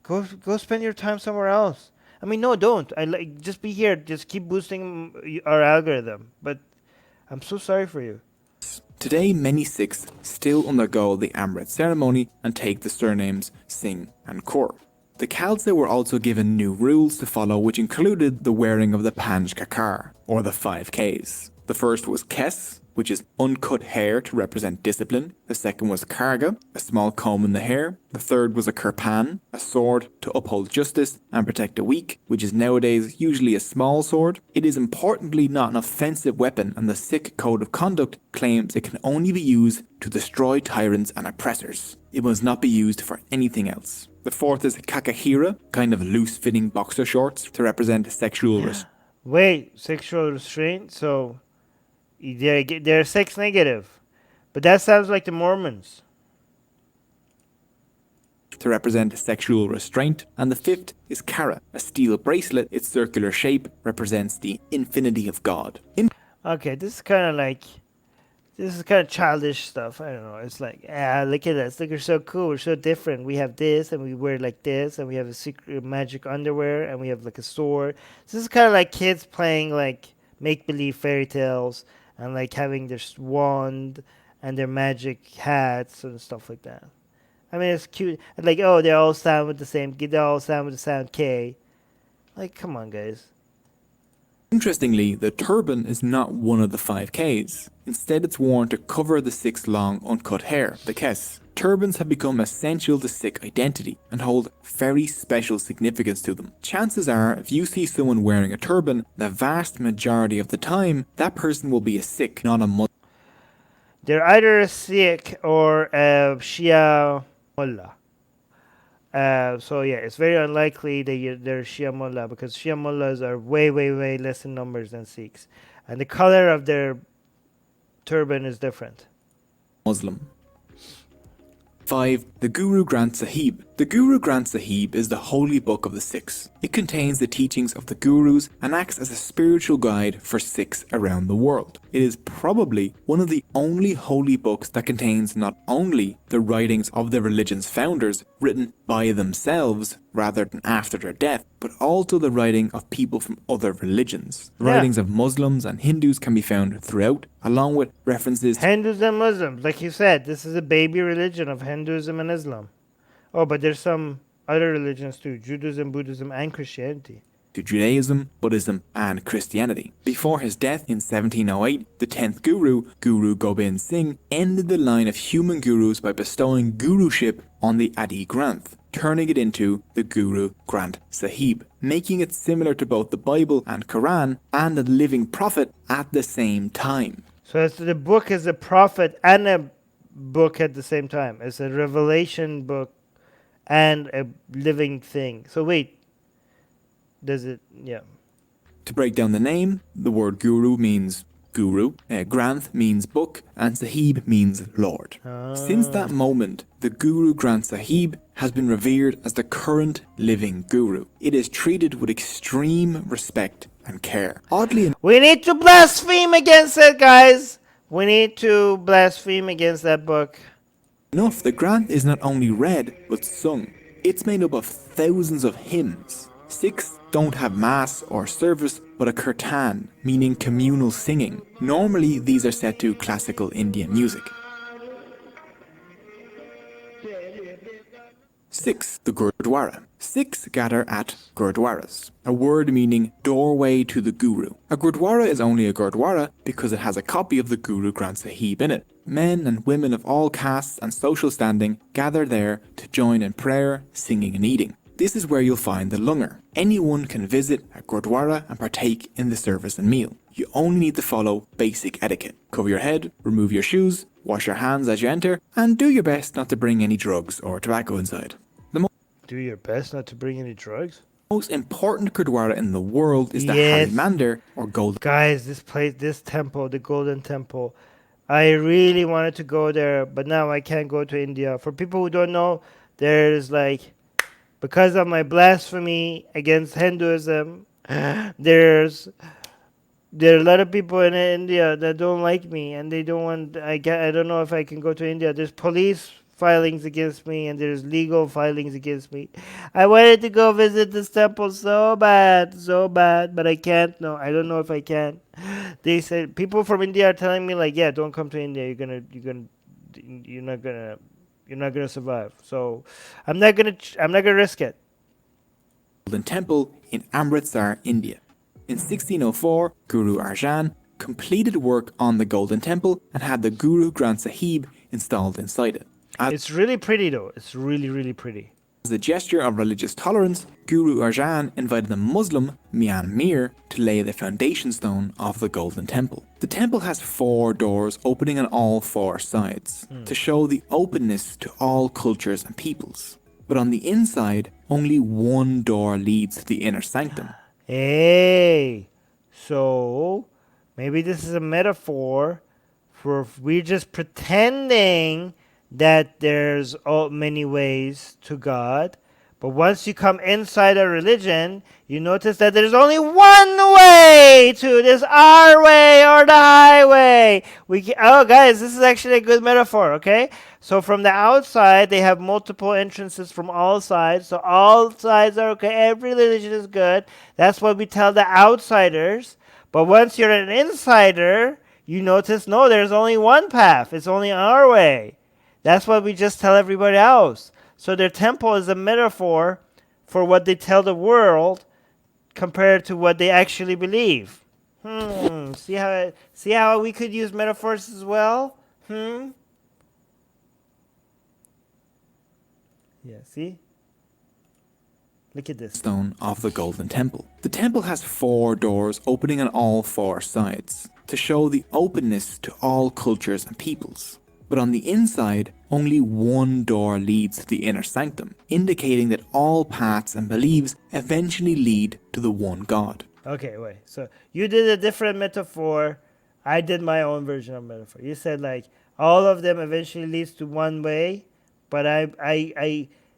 Go spend your time somewhere else. I mean, no, don't. Just be here. Just keep boosting our algorithm. But I'm so sorry for you. Today, many Sikhs still undergo the Amrit ceremony and take the surnames Singh and Kaur. The Khalsa were also given new rules to follow, which included the wearing of the Panj Kakar, or the 5Ks. The first was Kes, which is uncut hair to represent discipline. The second was Karga, a small comb in the hair. The third was a Kirpan, a sword to uphold justice and protect the weak, which is nowadays usually a small sword. It is importantly not an offensive weapon, and the Sikh Code of Conduct claims it can only be used to destroy tyrants and oppressors. It must not be used for anything else. The fourth is Kakahira, kind of loose-fitting boxer shorts to represent sexual restraint. Wait, sexual restraint? So they're sex negative. But that sounds like the Mormons. To represent sexual restraint. And the fifth is Kara, a steel bracelet. Its circular shape represents the infinity of God. Okay, this is kind of childish stuff. I don't know. It's like, look at us. Look, we're so cool. We're so different. We have this, and we wear like this, and we have a secret magic underwear, and we have like a sword. So this is kind of like kids playing like make-believe fairy tales, and like having their wand and their magic hats and stuff like that. I mean, it's cute. And like, oh, they all sound with the same. They all sound with the sound K. Like, come on, guys. Interestingly, the turban is not one of the 5Ks. Instead, it's worn to cover the Sikh's long, uncut hair, the kes. Turbans have become essential to Sikh identity and hold very special significance to them. Chances are, if you see someone wearing a turban, the vast majority of the time, that person will be a Sikh, not a Muslim. They're either a Sikh or a Shia mullah. So yeah, it's very unlikely they're Shia mullah because Shia mullahs are way, way, way less in numbers than Sikhs, and the color of their turban is different. Muslim. 5. The Guru Granth Sahib. The Guru Granth Sahib is the holy book of the Sikhs. It contains the teachings of the Gurus and acts as a spiritual guide for Sikhs around the world. It is probably one of the only holy books that contains not only the writings of the religion's founders written by themselves rather than after their death, but also the writing of people from other religions. Writings of Muslims and Hindus can be found throughout, along with references to Hindus and Muslims, like you said, this is a baby religion of Hinduism and Islam. Oh, but there's some other religions too, Judaism, Buddhism, and Christianity. Judaism, Buddhism, and Christianity. Before his death in 1708, the 10th Guru, Guru Gobind Singh, ended the line of human gurus by bestowing guruship on the Adi Granth, turning it into the Guru Granth Sahib, making it similar to both the Bible and Quran and the living prophet at the same time. So the book is a prophet and a book at the same time. It's a revelation book and a living thing. So wait, does it? Yeah. To break down the name, the word Guru means Guru, Granth means book, and Sahib means Lord. Since that moment, the Guru Granth Sahib has been revered as the current living Guru. It is treated with extreme respect and care. Oddly We need to blaspheme against it, guys. We need to blaspheme against that book. enough, the Granth is not only read, but sung. It's made up of thousands of hymns. Sikhs don't have mass or service, but a kirtan, meaning communal singing. Normally, these are set to classical Indian music. 6. The Gurdwara. Sikhs gather at Gurdwaras, a word meaning doorway to the Guru. A Gurdwara is only a Gurdwara because it has a copy of the Guru Granth Sahib in it. Men and women of all castes and social standing gather there to join in prayer, singing and eating. This is where you'll find the langar. Anyone can visit a Gurdwara and partake in the service and meal. You only need to follow basic etiquette. Cover your head, remove your shoes, wash your hands as you enter, and do your best not to bring any drugs or tobacco inside. Do your best not to bring any drugs. Most important Gurdwara in the world is the Yes. Haram or Golden. Guys, this place, this temple, the Golden Temple, I really wanted to go there, but now I can't go to India. For people who don't know, there's like, because of my blasphemy against Hinduism, there are a lot of people in India that don't like me, and they don't want. I don't know if I can go to India. There's police filings against me, and there's legal filings against me. I wanted to go visit this temple so bad, but I can't. No, I don't know if I can. They said people from India are telling me like, yeah, don't come to India. You're not gonna survive. So I'm not gonna risk it. Golden Temple in Amritsar, India. In 1604, Guru Arjan completed work on the Golden Temple and had the Guru Granth Sahib installed inside it. It's really pretty though. It's really, really pretty. As a gesture of religious tolerance, Guru Arjan invited the Muslim Mian Mir to lay the foundation stone of the Golden Temple. The temple has 4 doors opening on all 4 sides to show the openness to all cultures and peoples. But on the inside, only 1 door leads to the inner sanctum. Hey, so maybe this is a metaphor for we're just pretending that there's many ways to God. But once you come inside a religion, you notice that there's only one way to this, our way or the highway. Oh, guys, this is actually a good metaphor, okay? So from the outside, they have multiple entrances from all sides. So all sides are okay. Every religion is good. That's what we tell the outsiders. But once you're an insider, you notice, no, there's only one path. It's only our way. That's what we just tell everybody else. So their temple is a metaphor for what they tell the world compared to what they actually believe. See how we could use metaphors as well? Yeah, see? Look at this. Stone of the Golden Temple. The temple has 4 doors opening on all 4 sides to show the openness to all cultures and peoples. But on the inside, only 1 door leads to the inner sanctum, indicating that all paths and beliefs eventually lead to the one God. Okay, wait. So you did a different metaphor. I did my own version of metaphor. You said like all of them eventually leads to one way, But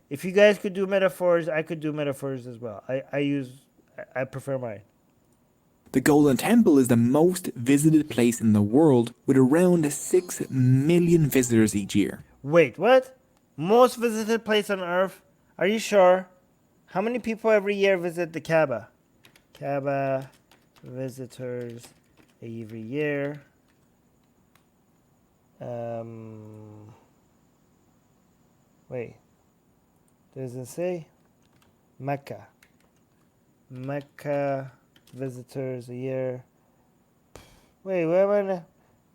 if you guys could do metaphors, I could do metaphors as well. I prefer mine. The Golden Temple is the most visited place in the world with around 6 million visitors each year. Wait, what? Most visited place on earth? Are you sure? How many people every year visit the Kaaba? Kaaba visitors every year. Wait. Does it say? Mecca. Mecca visitors a year. Wait, where am I?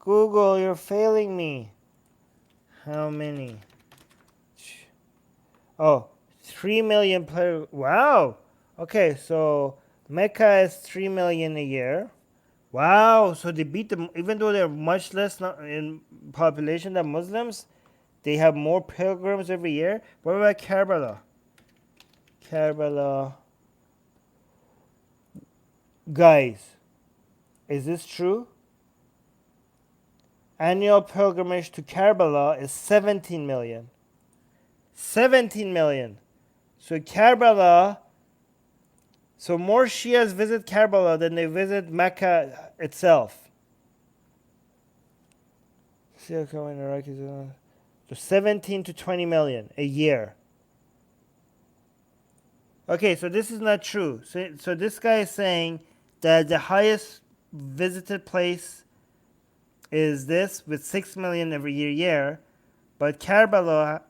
Google, you're failing me. How many? Oh, 3 million per. Wow. Okay, so Mecca is 3 million a year. Wow, so they beat them, even though they're much less in population than Muslims, they have more pilgrims every year. What about Karbala? Karbala. Guys, is this true? Annual pilgrimage to Karbala is 17 million. 17 million. So Karbala, so more Shias visit Karbala than they visit Mecca itself. So 17 to 20 million a year. Okay, so this is not true. So this guy is saying that the highest visited place is this with 6 million every year, but Karbala,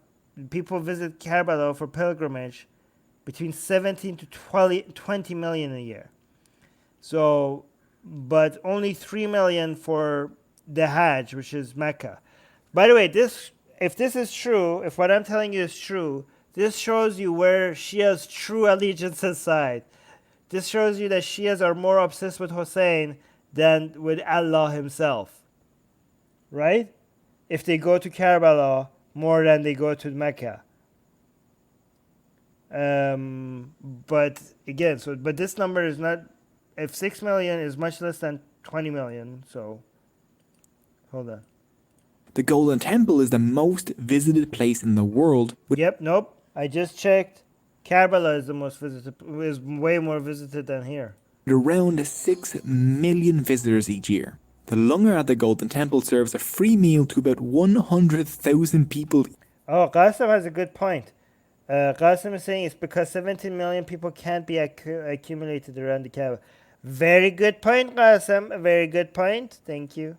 people visit Karbala for pilgrimage between 17 to 20 million a year. So, but only 3 million for the Hajj, which is Mecca. By the way, if this is true, if what I'm telling you is true, this shows you where Shia's true allegiances side. This shows you that Shias are more obsessed with Hussein than with Allah himself. Right? If they go to Karbala more than they go to Mecca. But again, but this number is not. If 6 million is much less than 20 million, so hold on. The Golden Temple is the most visited place in the world with Yep, nope. I just checked. Karbala is the most visited, is way more visited than here. around 6 million visitors each year. The Langar at the Golden Temple serves a free meal to about 100,000 people. Oh, Qasim has a good point. Qasim is saying it's because 17 million people can't be accumulated around the Kaaba. Very good point, Qasim. Very good point. Thank you.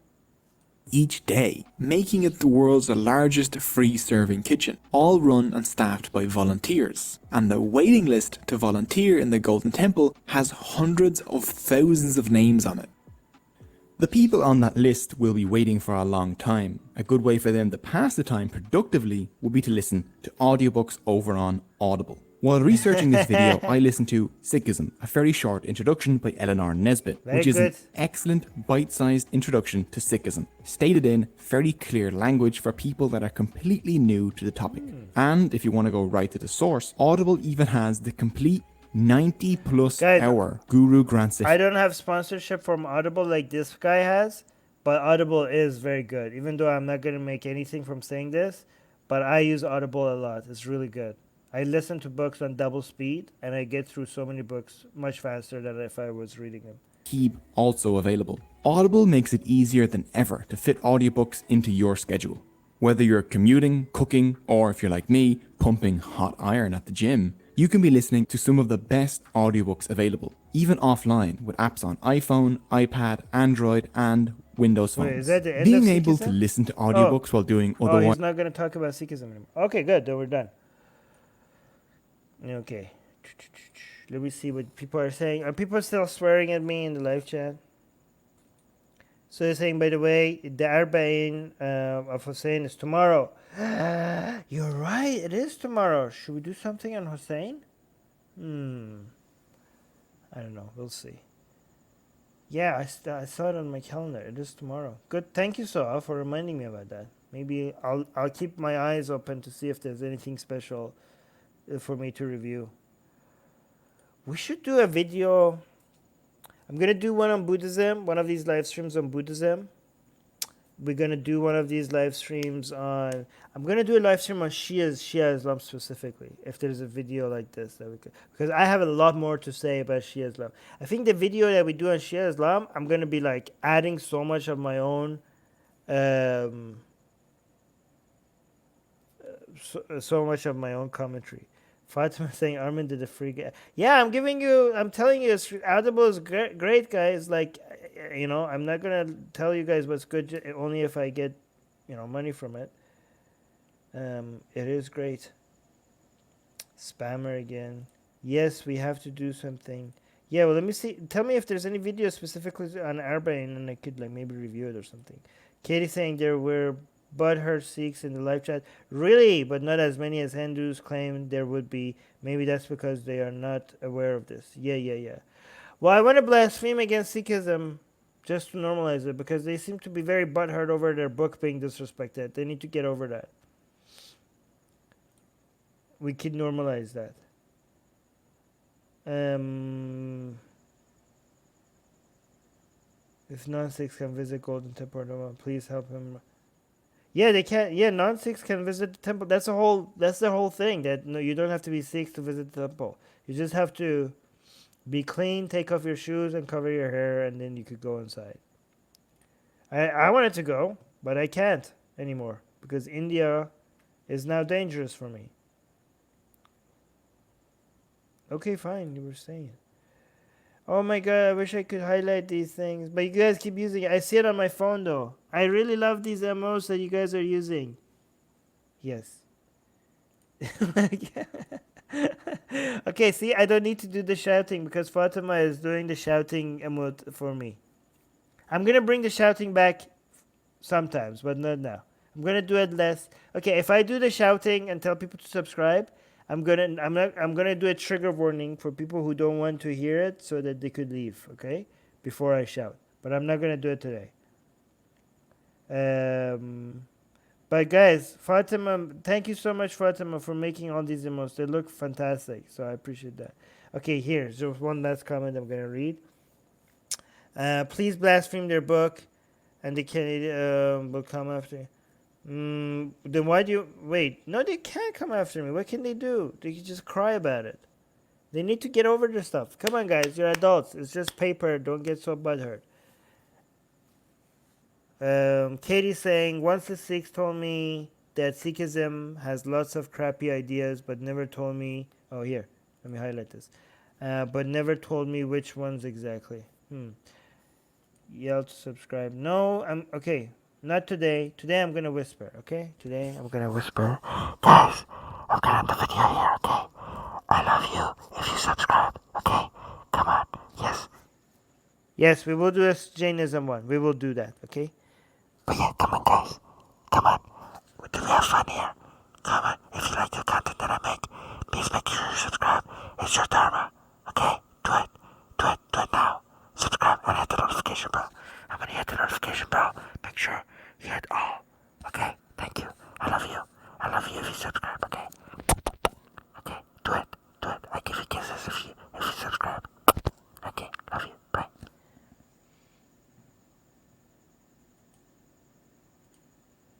Each day, making it the world's largest free serving kitchen, all run and staffed by volunteers. And the waiting list to volunteer in the Golden Temple has hundreds of thousands of names on it. The people on that list will be waiting for a long time. A good way for them to pass the time productively would be to listen to audiobooks over on Audible. While researching this video, I listened to Sikhism, a very short introduction by Eleanor Nesbitt, Very which is an good. excellent bite-sized introduction to Sikhism, stated in very clear language for people that are completely new to the topic. And if you want to go right to the source, Audible even has the complete 90 plus Guys, hour Guru Granth Sahib. I don't have sponsorship from Audible like this guy has, but Audible is very good. Even though I'm not going to make anything from saying this, but I use Audible a lot. It's really good. I listen to books on double speed, and I get through so many books much faster than if I was reading them. Keep also available. Audible makes it easier than ever to fit audiobooks into your schedule. Whether you're commuting, cooking, or if you're like me, pumping hot iron at the gym, you can be listening to some of the best audiobooks available, even offline with apps on iPhone, iPad, Android, and Windows phones. Wait, is that the end Being of able to Sikhism? listen to audiobooks while doing Oh, otherwise he's not going to talk about Sikhism anymore. Okay, good. Then we're done. Okay. Let me see what people are saying. Are people still swearing at me in the live chat? So they're saying, by the way, the Arba'in of Hussein is tomorrow. You're right. It is tomorrow. Should we do something on Hussein? I don't know. We'll see. Yeah, I saw it on my calendar. It is tomorrow. Good. Thank you, Soa, for reminding me about that. Maybe I'll keep my eyes open to see if there's anything special for me to review. We should do a video. I'm gonna do one on Buddhism, one of these live streams on Buddhism. we're gonna do one of these live streams on. I'm gonna do a live stream on Shia Islam specifically. If there's a video like this that we could, because I have a lot more to say about Shia Islam. I think the video that we do on Shia Islam, I'm gonna be like adding so much of my own, so much of my own commentary. Fatima saying Armin did a free game. Yeah, I'm telling you, Audible is great, guys. Like, I'm not gonna tell you guys what's good only if I get, money from it. It is great. Spammer again. Yes, we have to do something. Yeah, well, let me see. Tell me if there's any video specifically on Arbain, and I could like maybe review it or something. Katie saying there were butthurt Sikhs in the live chat. Really, but not as many as Hindus claim there would be. Maybe that's because they are not aware of this. Yeah. Well, I want to blaspheme against Sikhism just to normalize it because they seem to be very butthurt over their book being disrespected. They need to get over that. We can normalize that. If non-Sikhs can visit Golden Temple, please help him. Yeah, they can. Yeah, non-Sikhs can visit the temple. That's the whole thing. That no, you don't have to be Sikh to visit the temple. You just have to be clean, take off your shoes, and cover your hair, and then you could go inside. I wanted to go, but I can't anymore because India is now dangerous for me. Okay, fine. You were saying. Oh my god, I wish I could highlight these things. But you guys keep using it. I see it on my phone though. I really love these MOs that you guys are using. Yes. Okay, see, I don't need to do the shouting because Fatima is doing the shouting emote for me. I'm going to bring the shouting back sometimes, but not now. I'm going to do it less. Okay, if I do the shouting and tell people to subscribe, I'm gonna do a trigger warning for people who don't want to hear it so that they could leave, okay? Before I shout. But I'm not gonna do it today. But guys, Fatima, thank you so much, Fatima, for making all these emotes. They look fantastic, so I appreciate that. Okay, here's one last comment I'm gonna read. Please blaspheme their book, and the Canadian will come after. Then why do you wait? No, they can't come after me. What can they do? They can just cry about it. They need to get over this stuff. Come on, guys, you're adults. It's just paper. Don't get so butthurt. Katie's saying once the Sikhs told me that Sikhism has lots of crappy ideas, but never told me. Oh, here, let me highlight this. But never told me which ones exactly. Yell to subscribe. No, I'm okay. Not today. Today I'm gonna whisper, okay? Today I'm gonna whisper. Guys, I'm gonna end the video here, okay? I love you if you subscribe, okay? Come on, yes. Yes, we will do a Jainism one. We will do that, okay? But yeah, come on, guys. Come on. Do we have fun here? Come on. If you like the content that I make, please make sure you subscribe. It's your dharma, okay? Do it. Do it now. Subscribe and hit the notification bell. I'm gonna hit the notification bell. Make sure you hit all. Okay? Thank you. I love you. I love you if you subscribe.